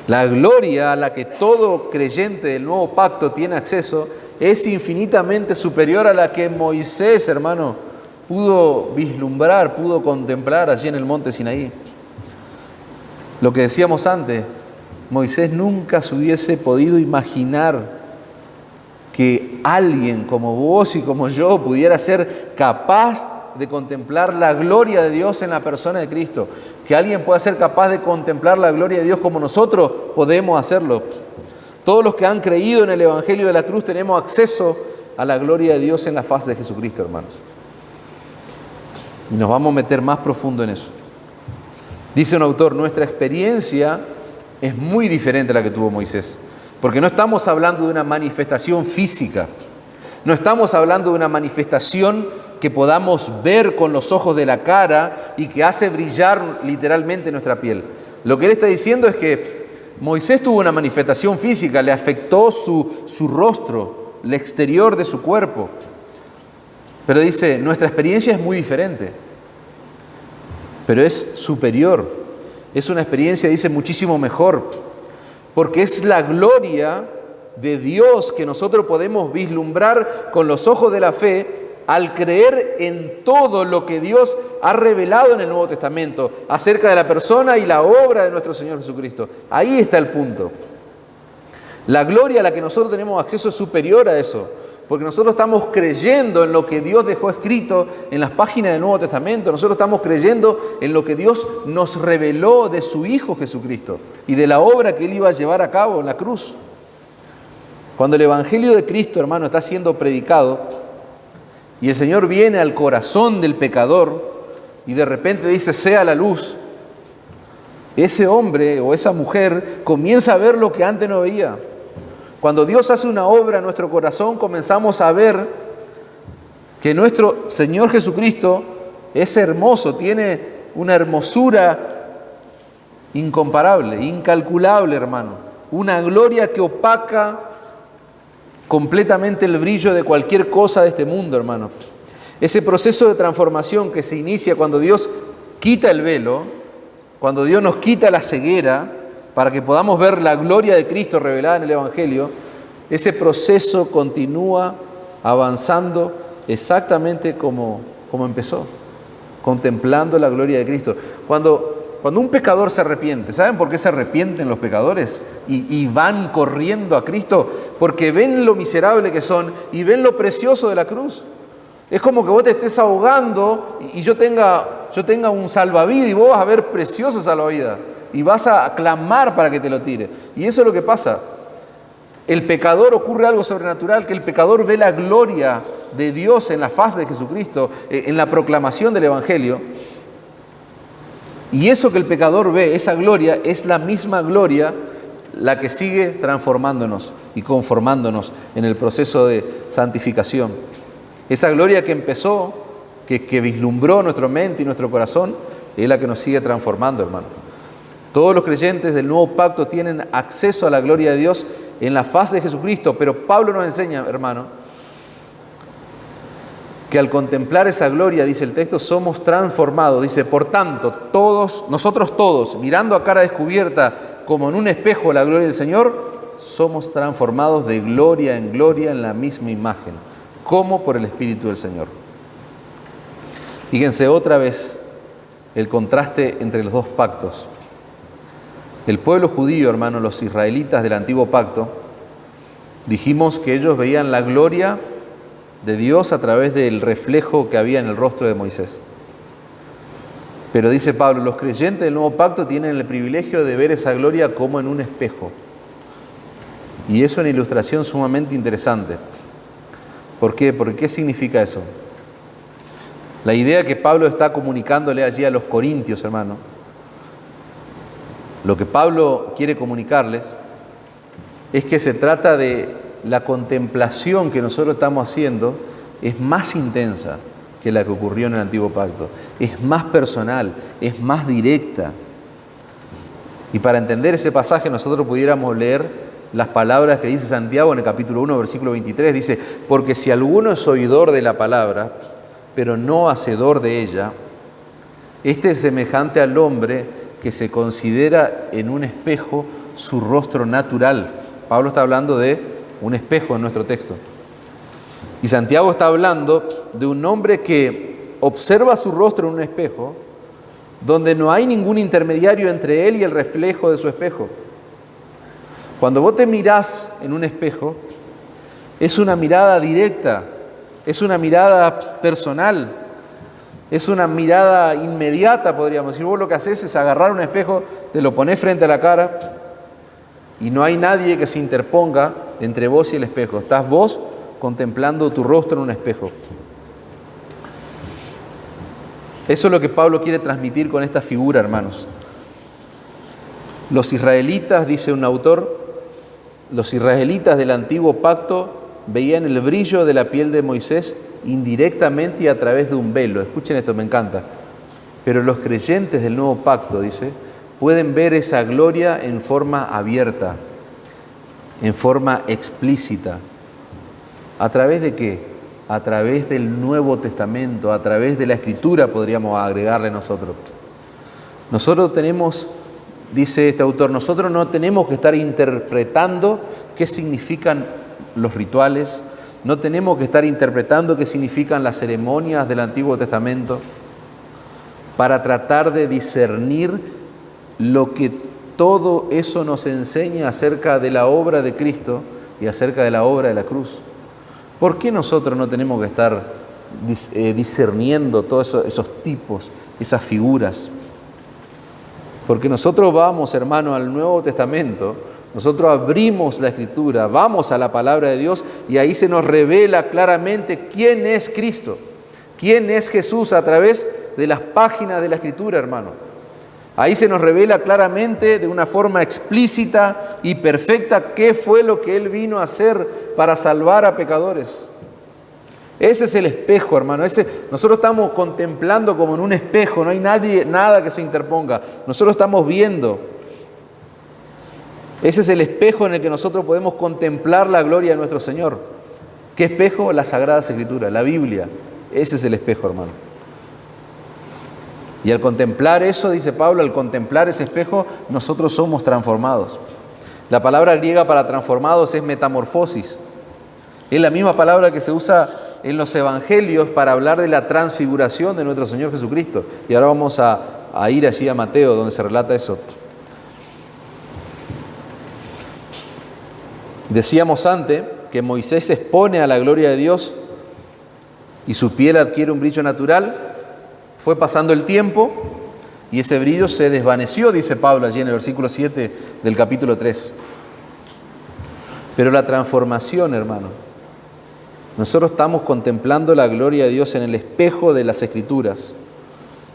La gloria a la que todo creyente del nuevo pacto tiene acceso es infinitamente superior a la que Moisés, hermano, pudo vislumbrar, pudo contemplar allí en el monte Sinaí. Lo que decíamos antes, Moisés nunca se hubiese podido imaginar que alguien como vos y como yo pudiera ser capaz de contemplar la gloria de Dios en la persona de Cristo, que alguien pueda ser capaz de contemplar la gloria de Dios como nosotros podemos hacerlo. Todos los que han creído en el Evangelio de la cruz tenemos acceso a la gloria de Dios en la faz de Jesucristo, hermanos. Y nos vamos a meter más profundo en eso. Dice un autor, nuestra experiencia es muy diferente a la que tuvo Moisés, porque no estamos hablando de una manifestación física, no estamos hablando de una manifestación que podamos ver con los ojos de la cara y que hace brillar literalmente nuestra piel. Lo que él está diciendo es que Moisés tuvo una manifestación física, le afectó su rostro, el exterior de su cuerpo. Pero dice, nuestra experiencia es muy diferente, pero es superior. Es una experiencia, dice, muchísimo mejor, porque es la gloria de Dios que nosotros podemos vislumbrar con los ojos de la fe al creer en todo lo que Dios ha revelado en el Nuevo Testamento acerca de la persona y la obra de nuestro Señor Jesucristo. Ahí está el punto. La gloria a la que nosotros tenemos acceso es superior a eso, porque nosotros estamos creyendo en lo que Dios dejó escrito en las páginas del Nuevo Testamento. Nosotros estamos creyendo en lo que Dios nos reveló de su Hijo Jesucristo y de la obra que Él iba a llevar a cabo en la cruz. Cuando el Evangelio de Cristo, hermano, está siendo predicado y el Señor viene al corazón del pecador y de repente dice, sea la luz, ese hombre o esa mujer comienza a ver lo que antes no veía. Cuando Dios hace una obra en nuestro corazón, comenzamos a ver que nuestro Señor Jesucristo es hermoso, tiene una hermosura incomparable, incalculable, hermano. Una gloria que opaca completamente el brillo de cualquier cosa de este mundo, hermano. Ese proceso de transformación que se inicia cuando Dios quita el velo, cuando Dios nos quita la ceguera, para que podamos ver la gloria de Cristo revelada en el Evangelio, ese proceso continúa avanzando exactamente como empezó, contemplando la gloria de Cristo. Cuando un pecador se arrepiente, ¿saben por qué se arrepienten los pecadores? Y van corriendo a Cristo, porque ven lo miserable que son y ven lo precioso de la cruz. Es como que vos te estés ahogando y yo tenga un salvavidas y vos vas a ver precioso salvavidas y vas a clamar para que te lo tire. Y eso es lo que pasa. El pecador, ocurre algo sobrenatural, que el pecador ve la gloria de Dios en la faz de Jesucristo, en la proclamación del Evangelio. Y eso que el pecador ve, esa gloria, es la misma gloria la que sigue transformándonos y conformándonos en el proceso de santificación. Esa gloria que empezó, que vislumbró nuestra mente y nuestro corazón, es la que nos sigue transformando, hermano. Todos los creyentes del nuevo pacto tienen acceso a la gloria de Dios en la faz de Jesucristo, pero Pablo nos enseña, hermano, que al contemplar esa gloria, dice el texto, somos transformados. Dice, por tanto, nosotros todos, mirando a cara descubierta como en un espejo la gloria del Señor, somos transformados de gloria en la misma imagen, como por el Espíritu del Señor. Fíjense otra vez el contraste entre los dos pactos. El pueblo judío, hermano, los israelitas del antiguo pacto, dijimos que ellos veían la gloria de Dios a través del reflejo que había en el rostro de Moisés. Pero dice Pablo, los creyentes del nuevo pacto tienen el privilegio de ver esa gloria como en un espejo. Y eso es una ilustración sumamente interesante. ¿Por qué? Porque ¿qué significa eso? La idea que Pablo está comunicándole allí a los corintios, hermano, lo que Pablo quiere comunicarles es que se trata de la contemplación que nosotros estamos haciendo es más intensa que la que ocurrió en el antiguo pacto. Es más personal, es más directa. Y para entender ese pasaje nosotros pudiéramos leer las palabras que dice Santiago en el capítulo 1, versículo 23. Dice, porque si alguno es oidor de la palabra, pero no hacedor de ella, este es semejante al hombre que se considera en un espejo su rostro natural. Pablo está hablando de un espejo en nuestro texto. Y Santiago está hablando de un hombre que observa su rostro en un espejo, donde no hay ningún intermediario entre él y el reflejo de su espejo. Cuando vos te mirás en un espejo, es una mirada directa, es una mirada personal, es una mirada inmediata, podríamos decir. Vos lo que haces es agarrar un espejo, te lo ponés frente a la cara y no hay nadie que se interponga entre vos y el espejo. Estás vos contemplando tu rostro en un espejo. Eso es lo que Pablo quiere transmitir con esta figura, hermanos. Los israelitas, dice un autor, los israelitas del antiguo pacto veían el brillo de la piel de Moisés indirectamente y a través de un velo. Escuchen esto, me encanta. Pero los creyentes del nuevo pacto, dice, pueden ver esa gloria en forma abierta, en forma explícita. ¿A través de qué? A través del Nuevo Testamento, a través de la Escritura, podríamos agregarle nosotros. Nosotros tenemos, dice este autor, nosotros no tenemos que estar interpretando qué significan los rituales, no tenemos que estar interpretando qué significan las ceremonias del Antiguo Testamento para tratar de discernir lo que todo eso nos enseña acerca de la obra de Cristo y acerca de la obra de la cruz. ¿Por qué nosotros no tenemos que estar discerniendo todos esos tipos, esas figuras? Porque nosotros vamos, hermano, al Nuevo Testamento, nosotros abrimos la Escritura, vamos a la palabra de Dios y ahí se nos revela claramente quién es Cristo, quién es Jesús a través de las páginas de la Escritura, hermano. Ahí se nos revela claramente de una forma explícita y perfecta qué fue lo que Él vino a hacer para salvar a pecadores. Ese es el espejo, hermano. Nosotros estamos contemplando como en un espejo, no hay nada que se interponga. Nosotros estamos viendo. Ese es el espejo en el que nosotros podemos contemplar la gloria de nuestro Señor. ¿Qué espejo? La Sagrada Escritura, la Biblia. Ese es el espejo, hermano. Y al contemplar eso, dice Pablo, al contemplar ese espejo, nosotros somos transformados. La palabra griega para transformados es metamorfosis. Es la misma palabra que se usa en los evangelios para hablar de la transfiguración de nuestro Señor Jesucristo. Y ahora vamos a ir allí a Mateo, donde se relata eso. Decíamos antes que Moisés se expone a la gloria de Dios y su piel adquiere un brillo natural. Fue pasando el tiempo y ese brillo se desvaneció, dice Pablo allí en el versículo 7 del capítulo 3. Pero la transformación, hermano, nosotros estamos contemplando la gloria de Dios en el espejo de las Escrituras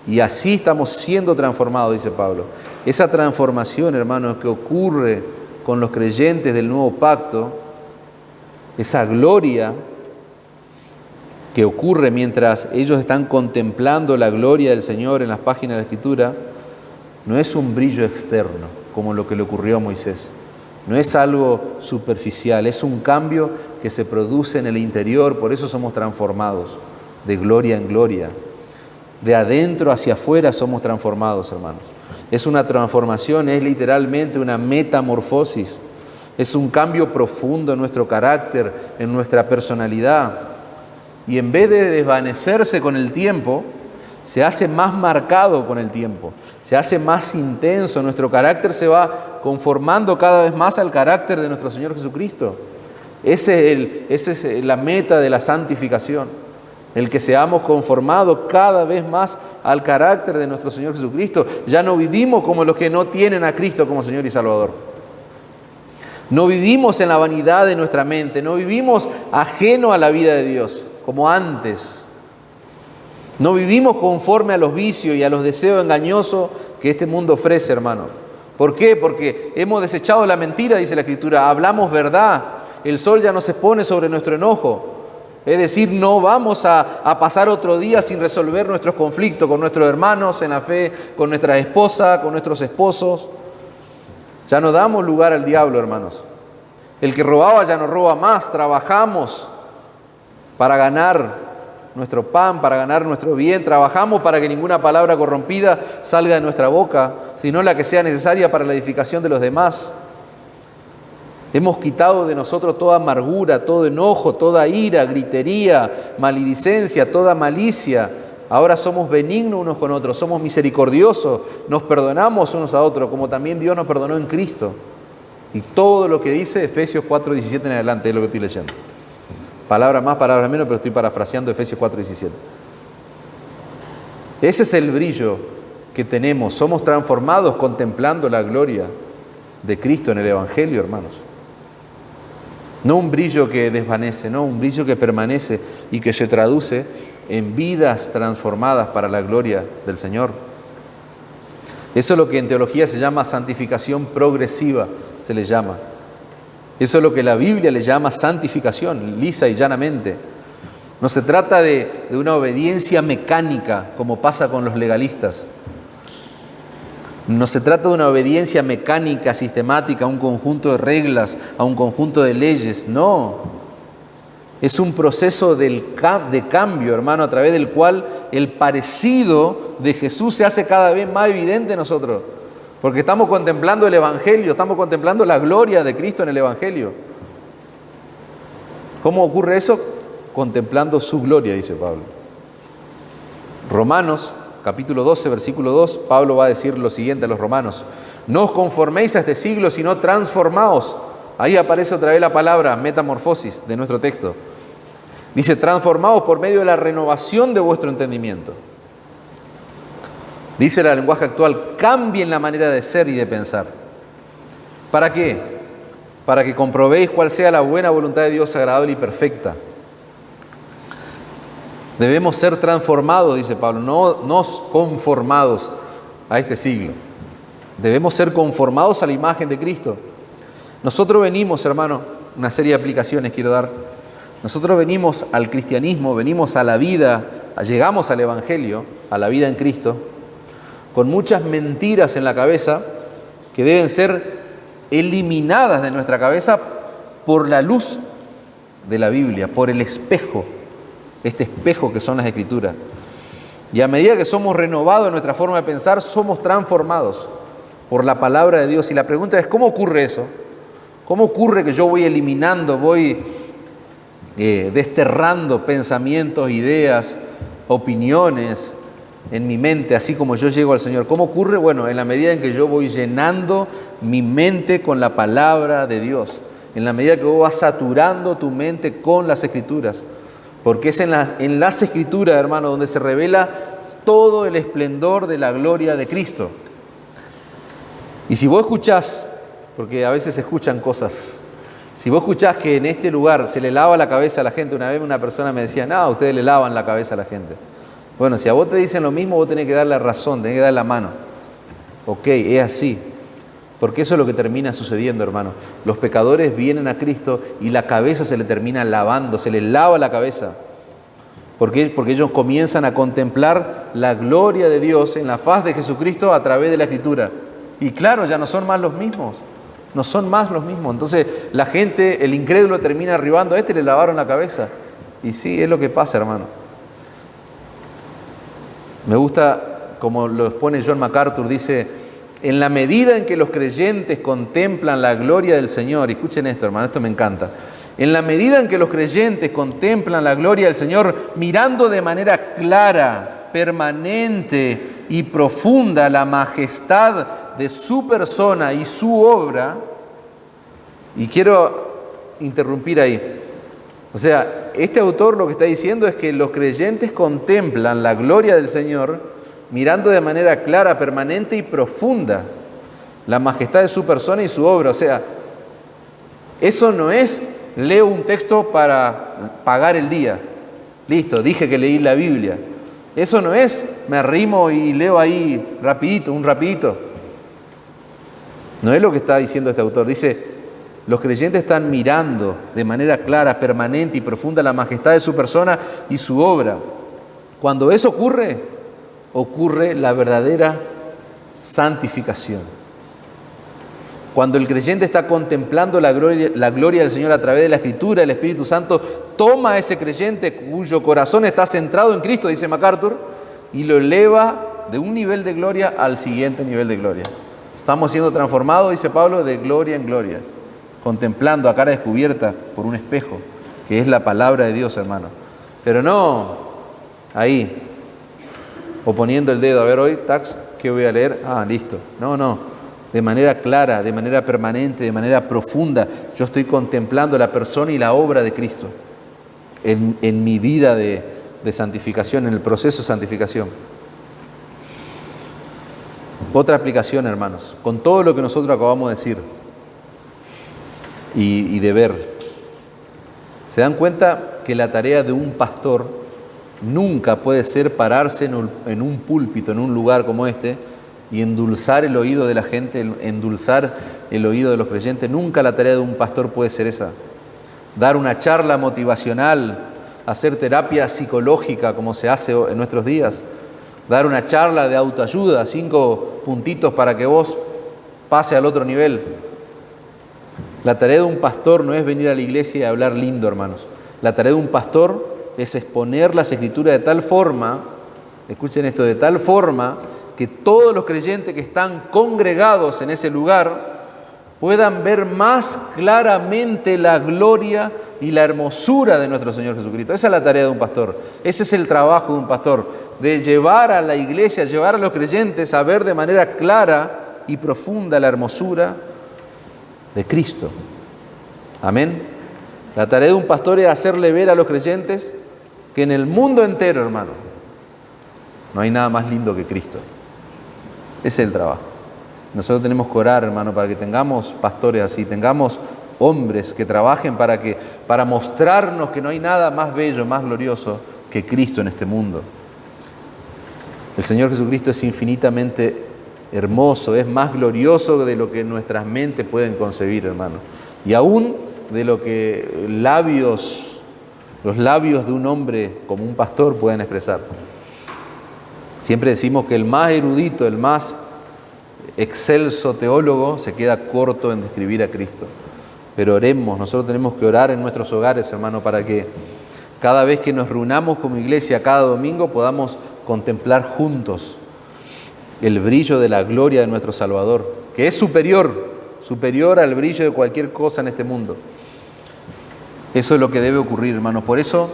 y así estamos siendo transformados, dice Pablo. Esa transformación, hermano, que ocurre con los creyentes del nuevo pacto, esa gloria que ocurre mientras ellos están contemplando la gloria del Señor en las páginas de la Escritura, no es un brillo externo como lo que le ocurrió a Moisés. No es algo superficial, es un cambio que se produce en el interior, por eso somos transformados de gloria en gloria. De adentro hacia afuera somos transformados, hermanos. Es una transformación, es literalmente una metamorfosis. Es un cambio profundo en nuestro carácter, en nuestra personalidad. Y en vez de desvanecerse con el tiempo, se hace más marcado con el tiempo, se hace más intenso. Nuestro carácter se va conformando cada vez más al carácter de nuestro Señor Jesucristo. Esa es la meta de la santificación, el que seamos conformados cada vez más al carácter de nuestro Señor Jesucristo. Ya no vivimos como los que no tienen a Cristo como Señor y Salvador. No vivimos en la vanidad de nuestra mente, no vivimos ajeno a la vida de Dios, como antes. No vivimos conforme a los vicios y a los deseos engañosos que este mundo ofrece, hermano. ¿Por qué? Porque hemos desechado la mentira, dice la Escritura. Hablamos verdad. El sol ya no se pone sobre nuestro enojo. Es decir, no vamos a pasar otro día sin resolver nuestros conflictos con nuestros hermanos en la fe, con nuestra esposa, con nuestros esposos. Ya no damos lugar al diablo, hermanos. El que robaba ya no roba más. Trabajamos para ganar nuestro pan, para ganar nuestro bien. Trabajamos para que ninguna palabra corrompida salga de nuestra boca, sino la que sea necesaria para la edificación de los demás. Hemos quitado de nosotros toda amargura, todo enojo, toda ira, gritería, maledicencia, toda malicia. Ahora somos benignos unos con otros, somos misericordiosos, nos perdonamos unos a otros, como también Dios nos perdonó en Cristo. Y todo lo que dice Efesios 4:17 en adelante es lo que estoy leyendo. Palabras más, palabras menos, pero estoy parafraseando Efesios 4:17. Ese es el brillo que tenemos. Somos transformados contemplando la gloria de Cristo en el Evangelio, hermanos. No un brillo que desvanece, no, un brillo que permanece y que se traduce en vidas transformadas para la gloria del Señor. Eso es lo que en teología se llama santificación progresiva, se le llama. Eso es lo que la Biblia le llama santificación, lisa y llanamente. No se trata de una obediencia mecánica, como pasa con los legalistas. No se trata de una obediencia mecánica, sistemática, a un conjunto de reglas, a un conjunto de leyes. No. Es un proceso de cambio, hermano, a través del cual el parecido de Jesús se hace cada vez más evidente en nosotros. Porque estamos contemplando el Evangelio, estamos contemplando la gloria de Cristo en el Evangelio. ¿Cómo ocurre eso? Contemplando su gloria, dice Pablo. Romanos, capítulo 12, versículo 2, Pablo va a decir lo siguiente a los romanos: no os conforméis a este siglo, sino transformaos. Ahí aparece otra vez la palabra metamorfosis de nuestro texto. Dice, transformaos por medio de la renovación de vuestro entendimiento. Dice el lenguaje actual, cambien la manera de ser y de pensar. ¿Para qué? Para que comprobéis cuál sea la buena voluntad de Dios agradable y perfecta. Debemos ser transformados, dice Pablo, no conformados a este siglo. Debemos ser conformados a la imagen de Cristo. Nosotros venimos, hermano, una serie de aplicaciones quiero dar. Nosotros venimos al cristianismo, venimos a la vida, llegamos al Evangelio, a la vida en Cristo, con muchas mentiras en la cabeza que deben ser eliminadas de nuestra cabeza por la luz de la Biblia, por el espejo, este espejo que son las Escrituras. Y a medida que somos renovados en nuestra forma de pensar, somos transformados por la palabra de Dios. Y la pregunta es, ¿cómo ocurre eso? ¿Cómo ocurre que yo voy eliminando, voy desterrando pensamientos, ideas, opiniones en mi mente, así como yo llego al Señor? ¿Cómo ocurre? Bueno, en la medida en que yo voy llenando mi mente con la palabra de Dios, en la medida que vos vas saturando tu mente con las Escrituras, porque es en las Escrituras, hermano, donde se revela todo el esplendor de la gloria de Cristo. Y si vos escuchás, porque a veces se escuchan cosas, si vos escuchás que en este lugar se le lava la cabeza a la gente, una vez una persona me decía, no, ustedes le lavan la cabeza a la gente. Bueno, si a vos te dicen lo mismo, vos tenés que dar la razón, tenés que dar la mano. Ok, es así. Porque eso es lo que termina sucediendo, hermano. Los pecadores vienen a Cristo y la cabeza se le termina lavando, se les lava la cabeza. ¿Por qué? Porque ellos comienzan a contemplar la gloria de Dios en la faz de Jesucristo a través de la Escritura. Y claro, ya no son más los mismos. No son más los mismos. Entonces la gente, el incrédulo termina arribando a este y le lavaron la cabeza. Y sí, es lo que pasa, hermano. Me gusta como lo expone John MacArthur, dice: en la medida en que los creyentes contemplan la gloria del Señor, y escuchen esto, hermano, esto me encanta. En la medida en que los creyentes contemplan la gloria del Señor, mirando de manera clara, permanente y profunda la majestad de su persona y su obra, y quiero interrumpir ahí. O sea, este autor lo que está diciendo es que los creyentes contemplan la gloria del Señor mirando de manera clara, permanente y profunda la majestad de su persona y su obra. O sea, eso no es leo un texto para pagar el día. Listo, dije que leí la Biblia. Eso no es me arrimo y leo ahí rapidito, un rapidito. No es lo que está diciendo este autor. Dice: los creyentes están mirando de manera clara, permanente y profunda la majestad de su persona y su obra. Cuando eso ocurre la verdadera santificación. Cuando el creyente está contemplando la gloria del Señor a través de la Escritura, el Espíritu Santo toma a ese creyente cuyo corazón está centrado en Cristo, dice MacArthur, y lo eleva de un nivel de gloria al siguiente nivel de gloria. Estamos siendo transformados, dice Pablo, de gloria en gloria, contemplando a cara descubierta por un espejo, que es la palabra de Dios, hermano. Pero no ahí, o poniendo el dedo, a ver hoy, tax, ¿qué voy a leer? Ah, listo. No. De manera clara, de manera permanente, de manera profunda, yo estoy contemplando la persona y la obra de Cristo en mi vida de santificación, en el proceso de santificación. Otra aplicación, hermanos, con todo lo que nosotros acabamos de decir y de ver, se dan cuenta que la tarea de un pastor nunca puede ser pararse en un púlpito, en un lugar como este, y endulzar el oído de la gente, endulzar el oído de los creyentes. Nunca la tarea de un pastor puede ser esa. Dar una charla motivacional, hacer terapia psicológica como se hace en nuestros días, dar una charla de autoayuda, 5 puntitos para que vos pase al otro nivel. La tarea de un pastor no es venir a la iglesia y hablar lindo, hermanos. La tarea de un pastor es exponer las Escrituras de tal forma, escuchen esto, de tal forma que todos los creyentes que están congregados en ese lugar puedan ver más claramente la gloria y la hermosura de nuestro Señor Jesucristo. Esa es la tarea de un pastor. Ese es el trabajo de un pastor, de llevar a la iglesia, llevar a los creyentes a ver de manera clara y profunda la hermosura de Cristo. Amén. La tarea de un pastor es hacerle ver a los creyentes que en el mundo entero, hermano, no hay nada más lindo que Cristo. Ese es el trabajo. Nosotros tenemos que orar, hermano, para que tengamos pastores así, tengamos hombres que trabajen para mostrarnos que no hay nada más bello, más glorioso que Cristo en este mundo. El Señor Jesucristo es infinitamente hermoso, es más glorioso de lo que nuestras mentes pueden concebir, hermano. Y aún de lo que los labios de un hombre como un pastor pueden expresar. Siempre decimos que el más erudito, el más excelso teólogo se queda corto en describir a Cristo. Pero oremos, nosotros tenemos que orar en nuestros hogares, hermano, para que cada vez que nos reunamos como iglesia, cada domingo, podamos contemplar juntos el brillo de la gloria de nuestro Salvador, que es superior al brillo de cualquier cosa en este mundo. Eso es lo que debe ocurrir, hermano. Por eso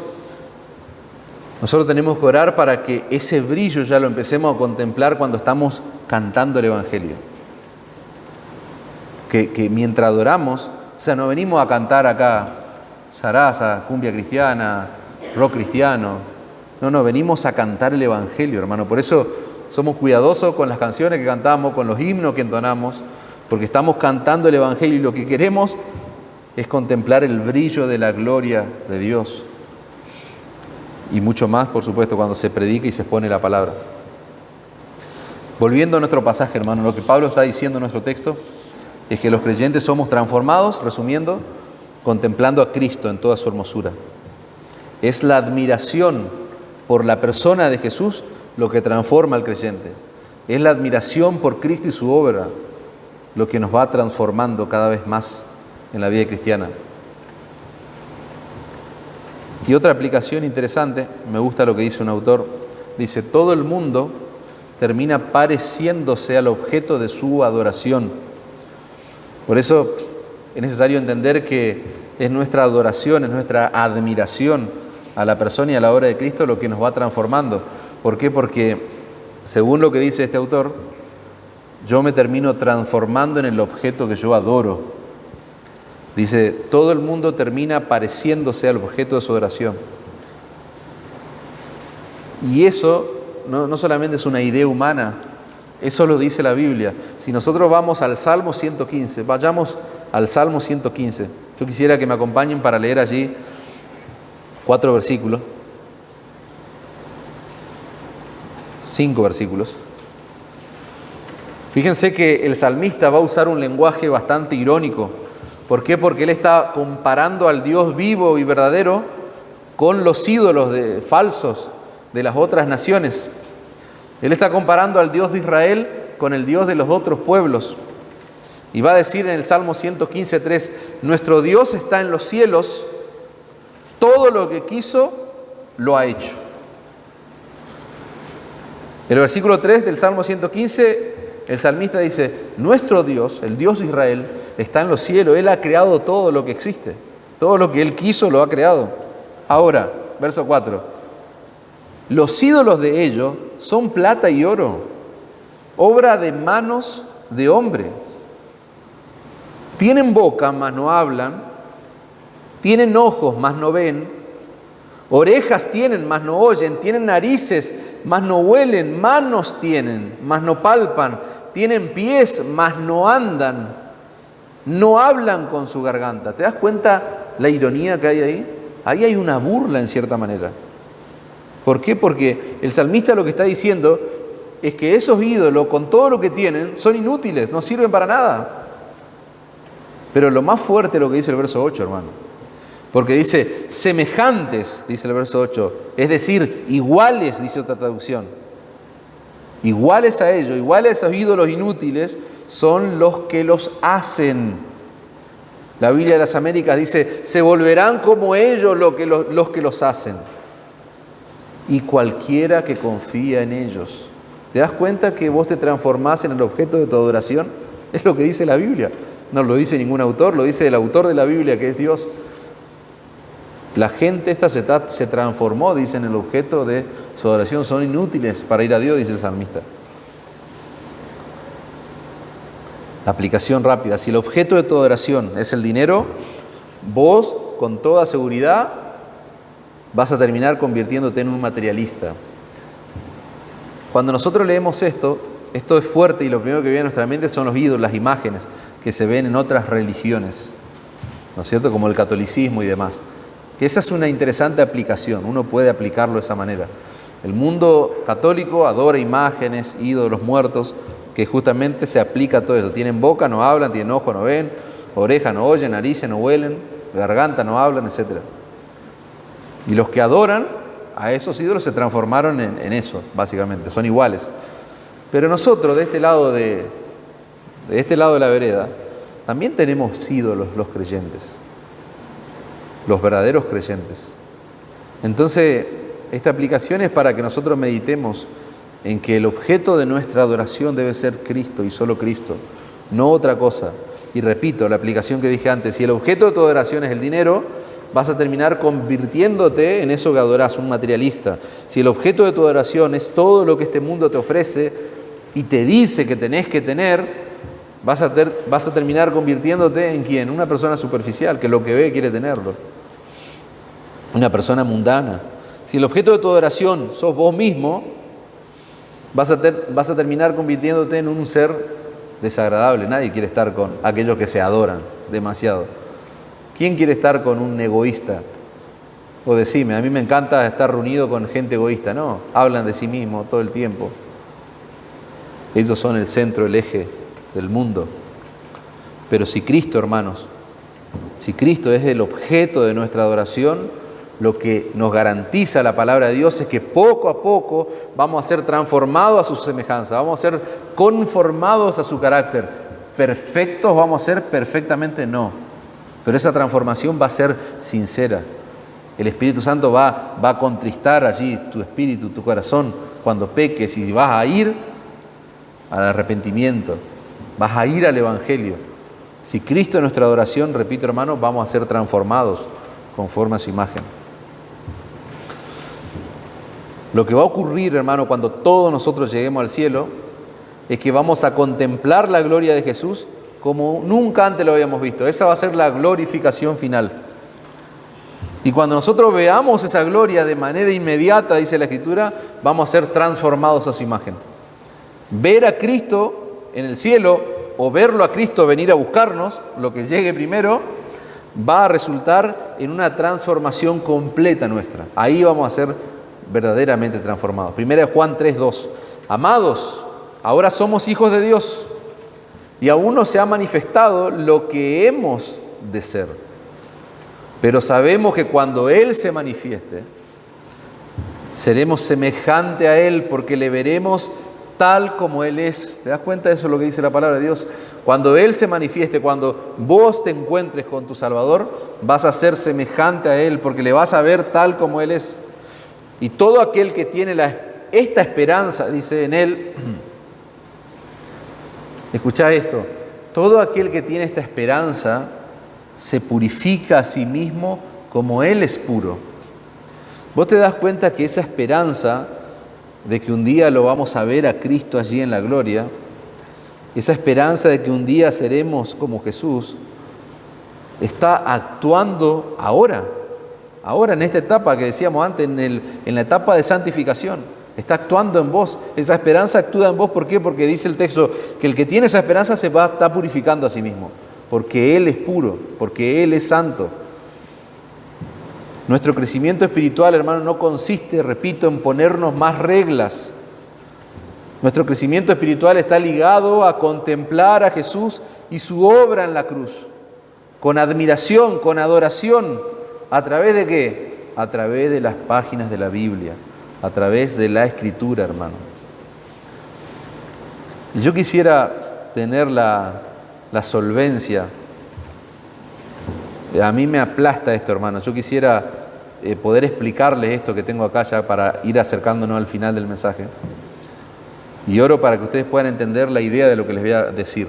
nosotros tenemos que orar para que ese brillo ya lo empecemos a contemplar cuando estamos cantando el Evangelio. Que mientras adoramos, o sea, no venimos a cantar acá zaraza, cumbia cristiana, rock cristiano. No, venimos a cantar el Evangelio, hermano. Por eso somos cuidadosos con las canciones que cantamos, con los himnos que entonamos, porque estamos cantando el Evangelio y lo que queremos es contemplar el brillo de la gloria de Dios. Y mucho más, por supuesto, cuando se predica y se expone la palabra. Volviendo a nuestro pasaje, hermano, lo que Pablo está diciendo en nuestro texto es que los creyentes somos transformados, resumiendo, contemplando a Cristo en toda su hermosura. Es la admiración por la persona de Jesús lo que transforma al creyente. Es la admiración por Cristo y su obra lo que nos va transformando cada vez más en la vida cristiana. Y otra aplicación interesante, me gusta lo que dice un autor, dice: todo el mundo termina pareciéndose al objeto de su adoración. Por eso es necesario entender que es nuestra adoración, es nuestra admiración a la persona y a la obra de Cristo lo que nos va transformando. ¿Por qué? Porque, según lo que dice este autor, yo me termino transformando en el objeto que yo adoro. Dice, todo el mundo termina pareciéndose al objeto de su adoración. Y eso no solamente es una idea humana, eso lo dice la Biblia. Si nosotros vamos al Salmo 115, vayamos al Salmo 115. Yo quisiera que me acompañen para leer allí 4 versículos, 5 versículos. Fíjense que el salmista va a usar un lenguaje bastante irónico. ¿Por qué? Porque él está comparando al Dios vivo y verdadero con los ídolos falsos de las otras naciones. Él está comparando al Dios de Israel con el Dios de los otros pueblos. Y va a decir en el Salmo 115:3, nuestro Dios está en los cielos, todo lo que quiso lo ha hecho. El versículo 3 del Salmo 115, el salmista dice, nuestro Dios, el Dios de Israel, está en los cielos, Él ha creado todo lo que existe, todo lo que Él quiso lo ha creado. Ahora, verso 4, los ídolos de ellos son plata y oro, obra de manos de hombre. Tienen boca, mas no hablan, tienen ojos, mas no ven, orejas tienen, mas no oyen, tienen narices, mas no huelen, manos tienen, mas no palpan, tienen pies, mas no andan, no hablan con su garganta. ¿Te das cuenta la ironía que hay ahí? Ahí hay una burla en cierta manera. ¿Por qué? Porque el salmista lo que está diciendo es que esos ídolos, con todo lo que tienen, son inútiles, no sirven para nada. Pero lo más fuerte es lo que dice el verso 8, hermano. Porque dice, semejantes, dice el verso 8, es decir, iguales, dice otra traducción. Iguales a ellos, iguales a esos ídolos inútiles, son los que los hacen. La Biblia de las Américas dice, se volverán como ellos los que los hacen. Y cualquiera que confía en ellos. ¿Te das cuenta que vos te transformás en el objeto de tu adoración? Es lo que dice la Biblia. No lo dice ningún autor, lo dice el autor de la Biblia, que es Dios. La gente esta se transformó, dice, en el objeto de su adoración. Son inútiles para ir a Dios, dice el salmista. Aplicación rápida. Si el objeto de tu adoración es el dinero, vos, con toda seguridad, vas a terminar convirtiéndote en un materialista. Cuando nosotros leemos esto es fuerte y lo primero que viene a nuestra mente son los ídolos, las imágenes que se ven en otras religiones, ¿no es cierto? Como el catolicismo y demás. Que esa es una interesante aplicación, uno puede aplicarlo de esa manera. El mundo católico adora imágenes, ídolos muertos, que justamente se aplica a todo eso. Tienen boca, no hablan, tienen ojo, no ven, oreja, no oyen, narices, no huelen, garganta, no hablan, etc. Y los que adoran a esos ídolos se transformaron en eso, básicamente, son iguales. Pero nosotros, de este lado de la vereda, también tenemos ídolos, los creyentes, los verdaderos creyentes. Entonces, esta aplicación es para que nosotros meditemos en que el objeto de nuestra adoración debe ser Cristo y solo Cristo, no otra cosa. Y repito, la aplicación que dije antes, si el objeto de tu adoración es el dinero, vas a terminar convirtiéndote en eso que adorás, un materialista. Si el objeto de tu adoración es todo lo que este mundo te ofrece y te dice que tenés que tener, vas a terminar convirtiéndote en ¿quién? Una persona superficial, que lo que ve quiere tenerlo. Una persona mundana. Si el objeto de tu adoración sos vos mismo, vas a terminar convirtiéndote en un ser desagradable. Nadie quiere estar con aquellos que se adoran demasiado. ¿Quién quiere estar con un egoísta? O decime, a mí me encanta estar reunido con gente egoísta. No, hablan de sí mismos todo el tiempo. Ellos son el centro, el eje del mundo. Pero si Cristo, hermanos, si Cristo es el objeto de nuestra adoración, lo que nos garantiza la palabra de Dios es que poco a poco vamos a ser transformados a su semejanza, vamos a ser conformados a su carácter. ¿Perfectos vamos a ser? Perfectamente no. Pero esa transformación va a ser sincera. El Espíritu Santo va a contristar allí tu espíritu, tu corazón, cuando peques, y vas a ir al arrepentimiento, vas a ir al Evangelio. Si Cristo es nuestra adoración, repito, hermanos, vamos a ser transformados conforme a su imagen. Lo que va a ocurrir, hermano, cuando todos nosotros lleguemos al cielo, es que vamos a contemplar la gloria de Jesús como nunca antes lo habíamos visto. Esa va a ser la glorificación final. Y cuando nosotros veamos esa gloria de manera inmediata, dice la Escritura, vamos a ser transformados a su imagen. Ver a Cristo en el cielo o verlo a Cristo venir a buscarnos, lo que llegue primero, va a resultar en una transformación completa nuestra. Ahí vamos a ser verdaderamente transformados. Primera de Juan 3:2. Amados, ahora somos hijos de Dios y aún no se ha manifestado lo que hemos de ser. Pero sabemos que cuando Él se manifieste, seremos semejante a Él porque le veremos tal como Él es. ¿Te das cuenta de eso, lo que dice la palabra de Dios? Cuando Él se manifieste, cuando vos te encuentres con tu Salvador, vas a ser semejante a Él porque le vas a ver tal como Él es. Y todo aquel que tiene esta esperanza, dice en Él, escuchá esto, todo aquel que tiene esta esperanza se purifica a sí mismo como Él es puro. Vos te das cuenta que esa esperanza de que un día lo vamos a ver a Cristo allí en la gloria, esa esperanza de que un día seremos como Jesús, está actuando ahora en esta etapa que decíamos antes, en la etapa de santificación, está actuando en vos. Esa esperanza actúa en vos, ¿por qué? Porque dice el texto que el que tiene esa esperanza se va a estar purificando a sí mismo, porque Él es puro, porque Él es santo. Nuestro crecimiento espiritual, hermano, no consiste, repito, en ponernos más reglas. Nuestro crecimiento espiritual está ligado a contemplar a Jesús y su obra en la cruz, con admiración, con adoración. ¿A través de qué? A través de las páginas de la Biblia, a través de la Escritura, hermano. Yo quisiera tener la solvencia. A mí me aplasta esto, hermano. Yo quisiera poder explicarles esto que tengo acá ya para ir acercándonos al final del mensaje. Y oro para que ustedes puedan entender la idea de lo que les voy a decir.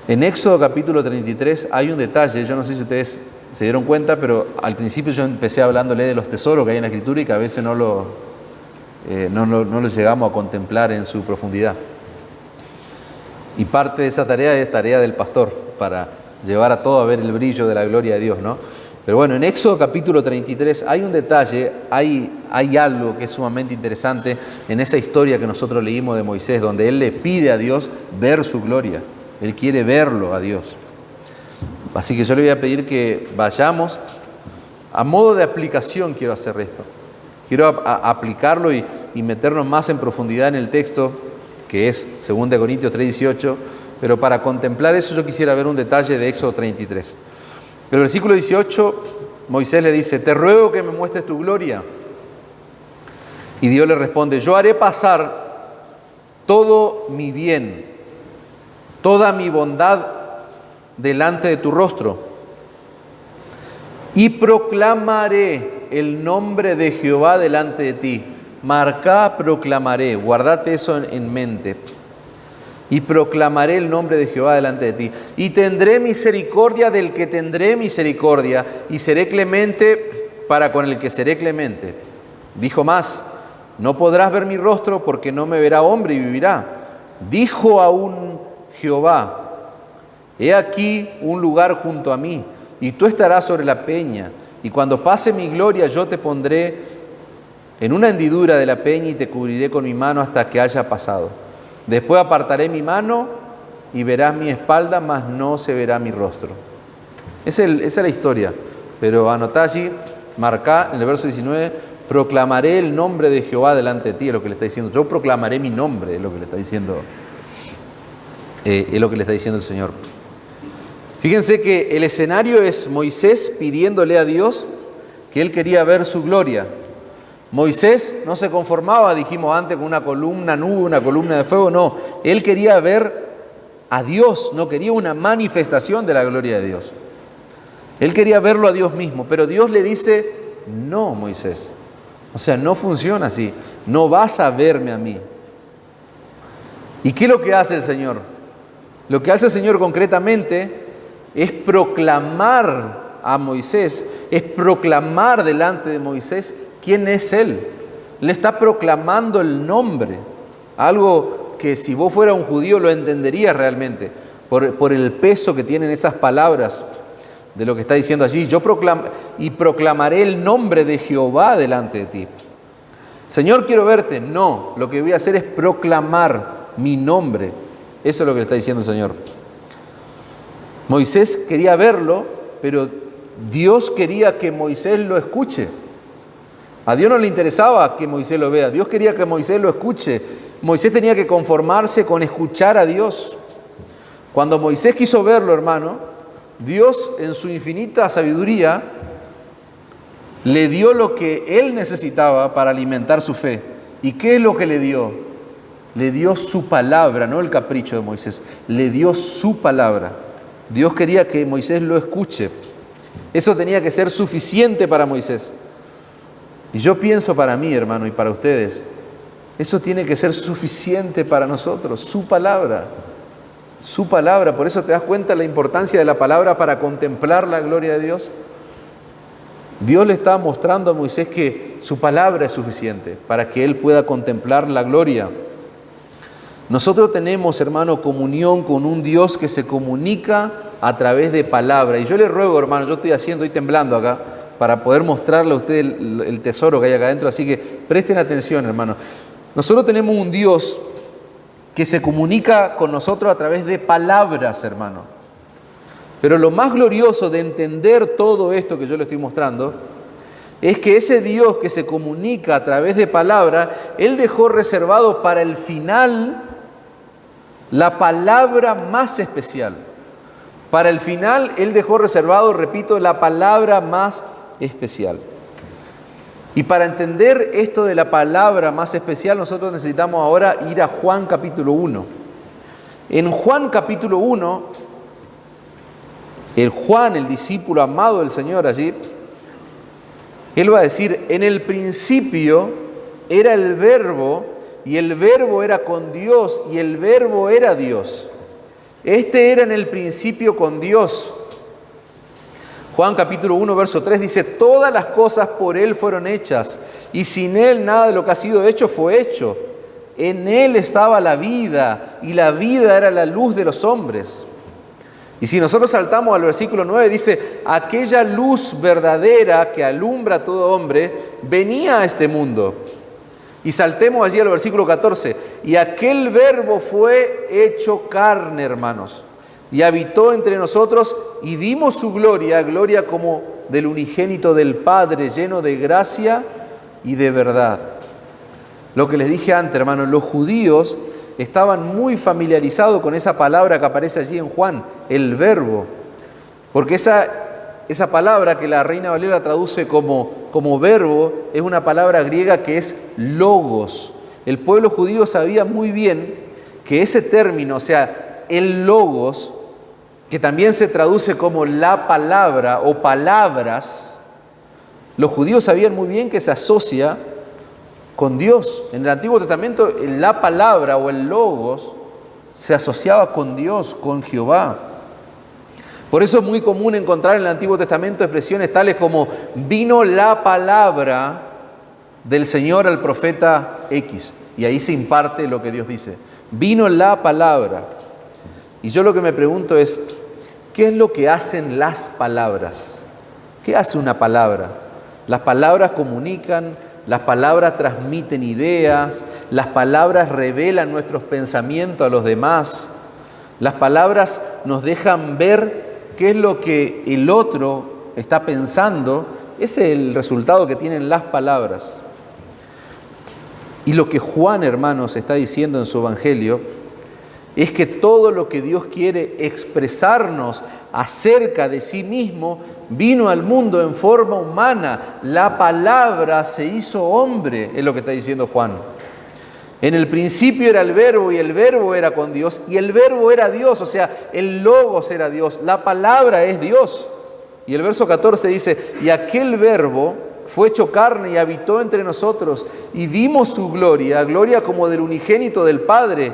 En Éxodo capítulo 33 hay un detalle, yo no sé si ustedes se dieron cuenta, pero al principio yo empecé hablándole de los tesoros que hay en la Escritura y que a veces no lo llegamos a contemplar en su profundidad. Y parte de esa tarea es tarea del pastor, para llevar a todo a ver el brillo de la gloria de Dios, ¿no? Pero bueno, en Éxodo capítulo 33 hay un detalle, hay algo que es sumamente interesante en esa historia que nosotros leímos de Moisés, donde él le pide a Dios ver su gloria. Él quiere verlo a Dios. Así que yo le voy a pedir que vayamos, a modo de aplicación quiero hacer esto. Quiero aplicarlo y meternos más en profundidad en el texto, que es 2 Corintios 3:18, pero para contemplar eso yo quisiera ver un detalle de Éxodo 33. El versículo 18, Moisés le dice, te ruego que me muestres tu gloria. Y Dios le responde, yo haré pasar todo mi bien, toda mi bondad delante de tu rostro, y proclamaré el nombre de Jehová delante de ti. Marcá, proclamaré, guardate eso en mente. Y proclamaré el nombre de Jehová delante de ti. Y tendré misericordia del que tendré misericordia, y seré clemente para con el que seré clemente. Dijo más, no podrás ver mi rostro porque no me verá hombre y vivirá. Dijo aún Jehová, he aquí un lugar junto a mí, y tú estarás sobre la peña, y cuando pase mi gloria yo te pondré en una hendidura de la peña y te cubriré con mi mano hasta que haya pasado. Después apartaré mi mano y verás mi espalda, mas no se verá mi rostro. Esa es la historia, pero anotá allí, marcá en el verso 19, proclamaré el nombre de Jehová delante de ti, es lo que le está diciendo. Yo proclamaré mi nombre, es lo que le está diciendo, es lo que le está diciendo el Señor. Fíjense que el escenario es Moisés pidiéndole a Dios que él quería ver su gloria. Moisés no se conformaba, dijimos antes, con una columna nube, una columna de fuego, no. Él quería ver a Dios, no quería una manifestación de la gloria de Dios. Él quería verlo a Dios mismo, pero Dios le dice, no, Moisés. O sea, no funciona así. No vas a verme a mí. ¿Y qué es lo que hace el Señor? Lo que hace el Señor concretamente es proclamar a Moisés, es proclamar delante de Moisés quién es Él. Le está proclamando el nombre, algo que si vos fueras un judío lo entenderías realmente, por el peso que tienen esas palabras de lo que está diciendo allí. Yo proclamaré el nombre de Jehová delante de ti. Señor, quiero verte. No, lo que voy a hacer es proclamar mi nombre. Eso es lo que le está diciendo el Señor. Moisés quería verlo, pero Dios quería que Moisés lo escuche. A Dios no le interesaba que Moisés lo vea, Dios quería que Moisés lo escuche. Moisés tenía que conformarse con escuchar a Dios. Cuando Moisés quiso verlo, hermano, Dios en su infinita sabiduría le dio lo que él necesitaba para alimentar su fe. ¿Y qué es lo que le dio? Le dio su palabra, no el capricho de Moisés, le dio su palabra. Dios quería que Moisés lo escuche. Eso tenía que ser suficiente para Moisés. Y yo pienso para mí, hermano, y para ustedes, eso tiene que ser suficiente para nosotros, su palabra. Su palabra, por eso te das cuenta de la importancia de la palabra para contemplar la gloria de Dios. Dios le estaba mostrando a Moisés que su palabra es suficiente para que él pueda contemplar la gloria. Nosotros tenemos, hermano, comunión con un Dios que se comunica a través de palabra. Y yo le ruego, hermano, yo estoy temblando acá para poder mostrarle a usted el tesoro que hay acá adentro. Así que presten atención, hermano. Nosotros tenemos un Dios que se comunica con nosotros a través de palabras, hermano. Pero lo más glorioso de entender todo esto que yo le estoy mostrando es que ese Dios que se comunica a través de palabras, Él dejó reservado para el final la palabra más especial. Para el final Él dejó reservado, repito, la palabra más especial. Y para entender esto de la palabra más especial, nosotros necesitamos ahora ir a Juan capítulo 1. En Juan capítulo 1, Juan, el discípulo amado del Señor allí, él va a decir, en el principio era el Verbo, y el Verbo era con Dios, y el Verbo era Dios. Este era en el principio con Dios. Juan capítulo 1, verso 3 dice, todas las cosas por Él fueron hechas, y sin Él nada de lo que ha sido hecho fue hecho. En Él estaba la vida, y la vida era la luz de los hombres. Y si nosotros saltamos al versículo 9, dice, aquella luz verdadera que alumbra a todo hombre, venía a este mundo. Y saltemos allí al versículo 14, y aquel Verbo fue hecho carne, hermanos, y habitó entre nosotros, y vimos su gloria, gloria como del unigénito del Padre, lleno de gracia y de verdad. Lo que les dije antes, hermanos, los judíos estaban muy familiarizados con esa palabra que aparece allí en Juan, el Verbo, porque esa palabra que la Reina Valera traduce como verbo es una palabra griega que es logos. El pueblo judío sabía muy bien que ese término, o sea, el logos, que también se traduce como la palabra o palabras, los judíos sabían muy bien que se asocia con Dios. En el Antiguo Testamento la palabra o el logos se asociaba con Dios, con Jehová. Por eso es muy común encontrar en el Antiguo Testamento expresiones tales como vino la palabra del Señor al profeta X. Y ahí se imparte lo que Dios dice. Vino la palabra. Y yo lo que me pregunto es, ¿qué es lo que hacen las palabras? ¿Qué hace una palabra? Las palabras comunican, las palabras transmiten ideas, las palabras revelan nuestros pensamientos a los demás, las palabras nos dejan ver qué es lo que el otro está pensando. Ese es el resultado que tienen las palabras. Y lo que Juan, hermanos, está diciendo en su Evangelio es que todo lo que Dios quiere expresarnos acerca de sí mismo vino al mundo en forma humana. La palabra se hizo hombre, es lo que está diciendo Juan. En el principio era el verbo y el verbo era con Dios y el verbo era Dios, o sea, el logos era Dios, la palabra es Dios. Y el verso 14 dice, y aquel verbo fue hecho carne y habitó entre nosotros y vimos su gloria, gloria como del unigénito del Padre,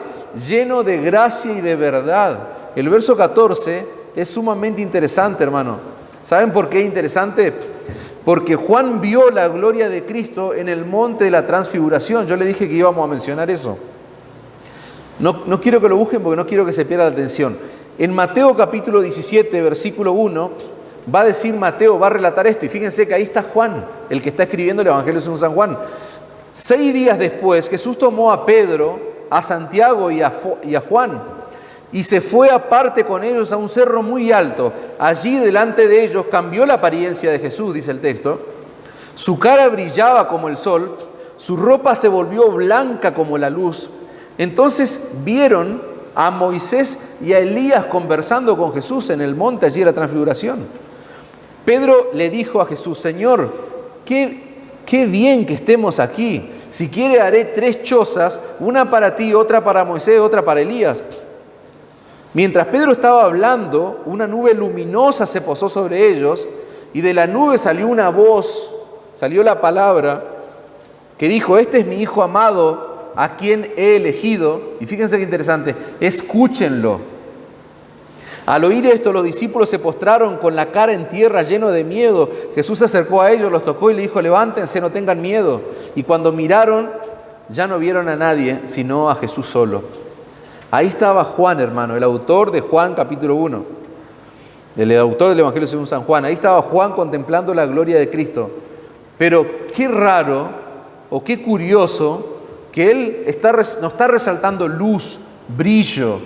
lleno de gracia y de verdad. El verso 14 es sumamente interesante, hermano. ¿Saben por qué es interesante? Porque Juan vio la gloria de Cristo en el monte de la transfiguración. Yo le dije que íbamos a mencionar eso. No quiero que lo busquen porque no quiero que se pierda la atención. En Mateo capítulo 17, versículo 1, va a decir Mateo, va a relatar esto. Y fíjense que ahí está Juan, el que está escribiendo el Evangelio según San Juan. 6 días después, Jesús tomó a Pedro, a Santiago y a Juan, y se fue aparte con ellos a un cerro muy alto. Allí delante de ellos cambió la apariencia de Jesús, dice el texto. Su cara brillaba como el sol, su ropa se volvió blanca como la luz. Entonces vieron a Moisés y a Elías conversando con Jesús en el monte allí de la transfiguración. Pedro le dijo a Jesús, Señor, qué bien que estemos aquí. Si quiere haré 3 chozas, una para ti, otra para Moisés, otra para Elías. Mientras Pedro estaba hablando, una nube luminosa se posó sobre ellos y de la nube salió una voz, salió la palabra que dijo, este es mi Hijo amado a quien he elegido. Y fíjense qué interesante, escúchenlo. Al oír esto, los discípulos se postraron con la cara en tierra lleno de miedo. Jesús se acercó a ellos, los tocó y le dijo, levántense, no tengan miedo. Y cuando miraron, ya no vieron a nadie, sino a Jesús solo. Ahí estaba Juan, hermano, el autor de Juan capítulo 1, el autor del Evangelio según San Juan. Ahí estaba Juan contemplando la gloria de Cristo. Pero qué raro o qué curioso que él nos está resaltando luz, brillo.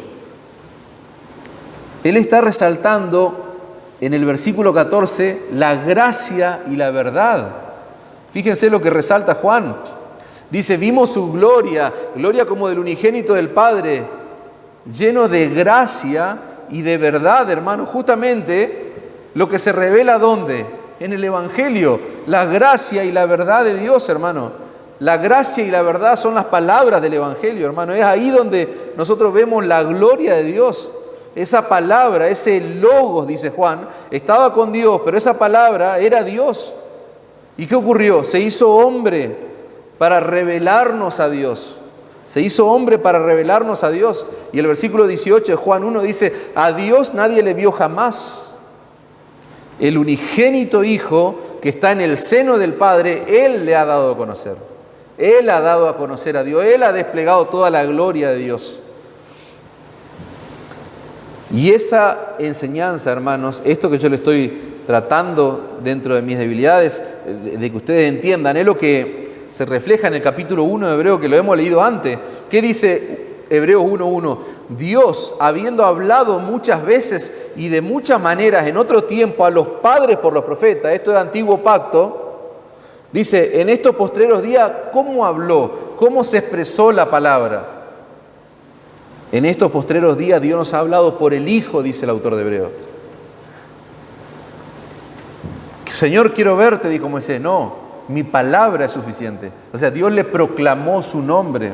Él está resaltando en el versículo 14 la gracia y la verdad. Fíjense lo que resalta Juan. Dice, vimos su gloria, gloria como del unigénito del Padre, lleno de gracia y de verdad, hermano. Justamente lo que se revela, ¿dónde? En el Evangelio, la gracia y la verdad de Dios, hermano. La gracia y la verdad son las palabras del Evangelio, hermano. Es ahí donde nosotros vemos la gloria de Dios. Esa palabra, ese logos, dice Juan, estaba con Dios, pero esa palabra era Dios. ¿Y qué ocurrió? Se hizo hombre para revelarnos a Dios. Se hizo hombre para revelarnos a Dios. Y el versículo 18 de Juan 1 dice, a Dios nadie le vio jamás. El unigénito Hijo que está en el seno del Padre, Él le ha dado a conocer. Él ha dado a conocer a Dios. Él ha desplegado toda la gloria de Dios. Y esa enseñanza, hermanos, esto que yo le estoy tratando dentro de mis debilidades, de que ustedes entiendan, es lo que se refleja en el capítulo 1 de Hebreo, que lo hemos leído antes. ¿Qué dice Hebreos 1:1? Dios, habiendo hablado muchas veces y de muchas maneras en otro tiempo a los padres por los profetas, esto es antiguo pacto, dice, en estos postreros días, ¿cómo habló? ¿Cómo se expresó la palabra? En estos postreros días Dios nos ha hablado por el Hijo, dice el autor de Hebreos. Señor, quiero verte, dijo Moisés. No, mi palabra es suficiente. O sea, Dios le proclamó su nombre.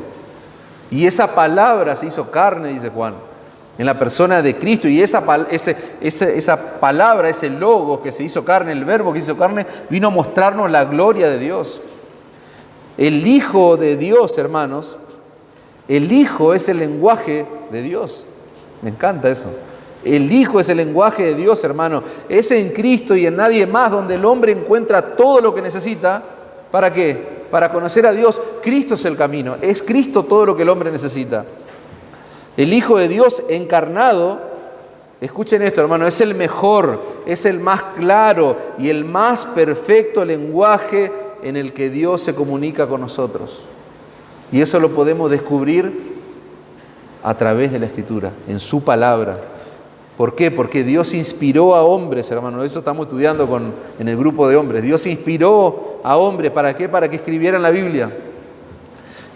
Y esa palabra se hizo carne, dice Juan, en la persona de Cristo. Y esa palabra, ese logo que se hizo carne, el verbo que hizo carne, vino a mostrarnos la gloria de Dios. El Hijo de Dios, hermanos, el Hijo es el lenguaje de Dios. Me encanta eso. El Hijo es el lenguaje de Dios, hermano. Es en Cristo y en nadie más donde el hombre encuentra todo lo que necesita. ¿Para qué? Para conocer a Dios. Cristo es el camino. Es Cristo todo lo que el hombre necesita. El Hijo de Dios encarnado, escuchen esto, hermano, es el mejor, es el más claro y el más perfecto lenguaje en el que Dios se comunica con nosotros. Y eso lo podemos descubrir a través de la Escritura, en su palabra. ¿Por qué? Porque Dios inspiró a hombres, hermano. Eso estamos estudiando en el grupo de hombres. Dios inspiró a hombres. ¿Para qué? Para que escribieran la Biblia.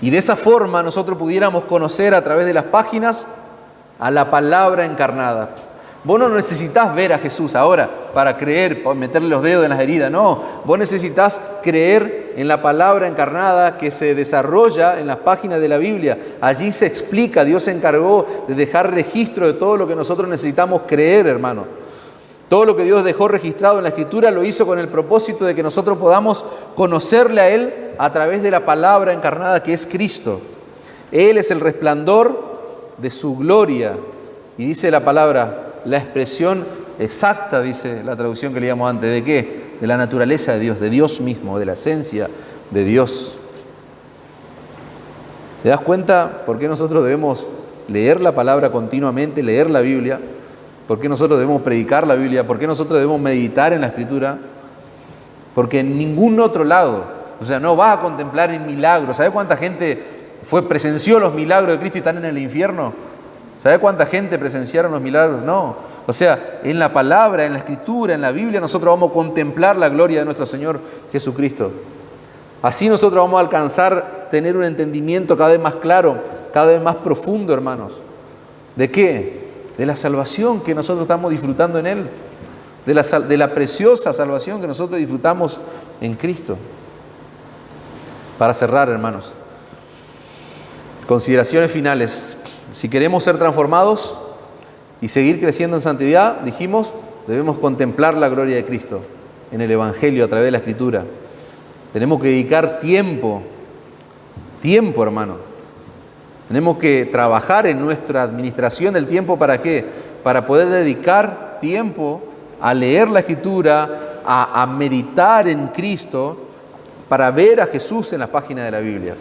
Y de esa forma nosotros pudiéramos conocer a través de las páginas a la palabra encarnada. Vos no necesitas ver a Jesús ahora para creer, para meterle los dedos en las heridas, no. Vos necesitas creer en la palabra encarnada que se desarrolla en las páginas de la Biblia. Allí se explica, Dios se encargó de dejar registro de todo lo que nosotros necesitamos creer, hermano. Todo lo que Dios dejó registrado en la Escritura lo hizo con el propósito de que nosotros podamos conocerle a Él a través de la palabra encarnada que es Cristo. Él es el resplandor de su gloria. Y dice la palabra, la expresión exacta, dice la traducción que leíamos antes, ¿de qué? De la naturaleza de Dios mismo, de la esencia de Dios. ¿Te das cuenta por qué nosotros debemos leer la palabra continuamente, leer la Biblia? ¿Por qué nosotros debemos predicar la Biblia? ¿Por qué nosotros debemos meditar en la Escritura? Porque en ningún otro lado, o sea, no vas a contemplar el milagro. ¿Sabe cuánta gente presenció los milagros de Cristo y están en el infierno? ¿Sabe cuánta gente presenciaron los milagros? No. O sea, en la palabra, en la Escritura, en la Biblia, nosotros vamos a contemplar la gloria de nuestro Señor Jesucristo. Así nosotros vamos a alcanzar tener un entendimiento cada vez más claro, cada vez más profundo, hermanos. ¿De qué? De la salvación que nosotros estamos disfrutando en Él. De la preciosa salvación que nosotros disfrutamos en Cristo. Para cerrar, hermanos, consideraciones finales. Si queremos ser transformados y seguir creciendo en santidad, dijimos, debemos contemplar la gloria de Cristo en el Evangelio a través de la Escritura. Tenemos que dedicar tiempo, hermano. Tenemos que trabajar en nuestra administración del tiempo, ¿para qué? Para poder dedicar tiempo a leer la Escritura, a meditar en Cristo, para ver a Jesús en las páginas de la Biblia.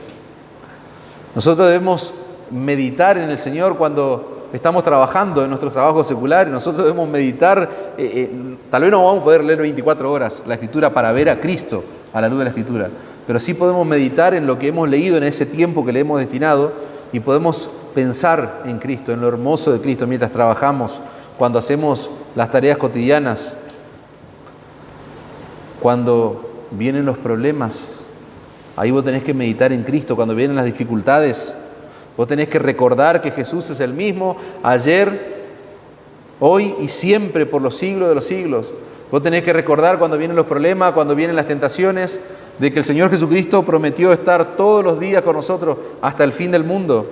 Nosotros debemos meditar en el Señor cuando estamos trabajando en nuestros trabajos seculares. Nosotros debemos meditar, tal vez no vamos a poder leer 24 horas la Escritura para ver a Cristo a la luz de la Escritura, pero sí podemos meditar en lo que hemos leído en ese tiempo que le hemos destinado y podemos pensar en Cristo, en lo hermoso de Cristo mientras trabajamos, cuando hacemos las tareas cotidianas, cuando vienen los problemas. Ahí vos tenés que meditar en Cristo. Cuando vienen las dificultades, vos tenés que recordar que Jesús es el mismo ayer, hoy y siempre por los siglos de los siglos. Vos tenés que recordar cuando vienen los problemas, cuando vienen las tentaciones, de que el Señor Jesucristo prometió estar todos los días con nosotros hasta el fin del mundo.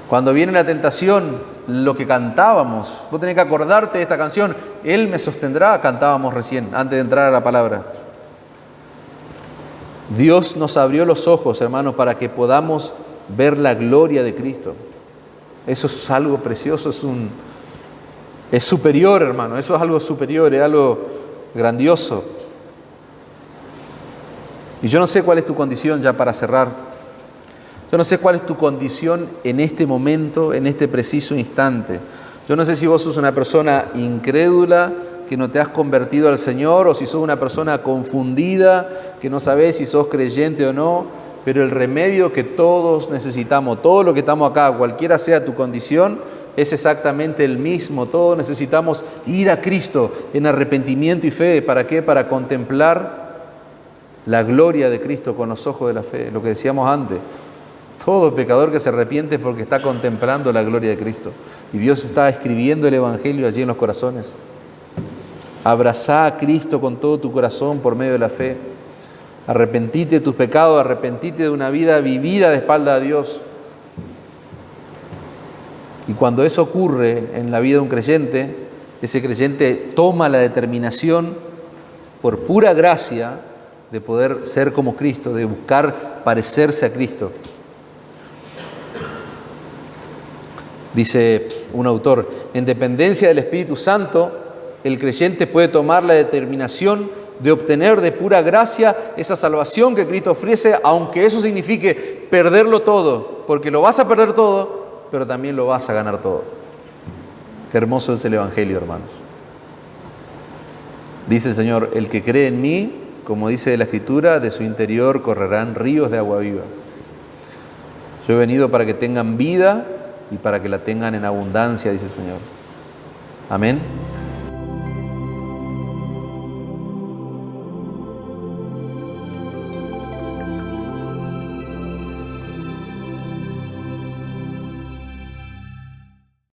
Cuando viene la tentación, lo que cantábamos, vos tenés que acordarte de esta canción. Él me sostendrá, cantábamos recién, antes de entrar a la palabra. Dios nos abrió los ojos, hermanos, para que podamos ver la gloria de Cristo. Eso es algo precioso, es superior, hermano. Eso es algo superior, es algo grandioso. Y yo no sé cuál es tu condición, ya para cerrar. Yo no sé cuál es tu condición en este momento, en este preciso instante. Yo no sé si vos sos una persona incrédula, que no te has convertido al Señor, o si sos una persona confundida, que no sabés si sos creyente o no, pero el remedio que todos necesitamos, todo lo que estamos acá, cualquiera sea tu condición, es exactamente el mismo. Todos necesitamos ir a Cristo en arrepentimiento y fe. ¿Para qué? Para contemplar la gloria de Cristo con los ojos de la fe, lo que decíamos antes. Todo pecador que se arrepiente es porque está contemplando la gloria de Cristo. Y Dios está escribiendo el Evangelio allí en los corazones. Abrazá a Cristo con todo tu corazón por medio de la fe. Arrepentite de tus pecados, arrepentite de una vida vivida de espalda a Dios. Y cuando eso ocurre en la vida de un creyente, ese creyente toma la determinación, por pura gracia, de poder ser como Cristo, de buscar parecerse a Cristo. Dice un autor, en dependencia del Espíritu Santo, el creyente puede tomar la determinación de obtener de pura gracia esa salvación que Cristo ofrece, aunque eso signifique perderlo todo, porque lo vas a perder todo, pero también lo vas a ganar todo. Qué hermoso es el Evangelio, hermanos. Dice el Señor, el que cree en mí, como dice la Escritura, de su interior correrán ríos de agua viva. Yo he venido para que tengan vida y para que la tengan en abundancia, dice el Señor. Amén.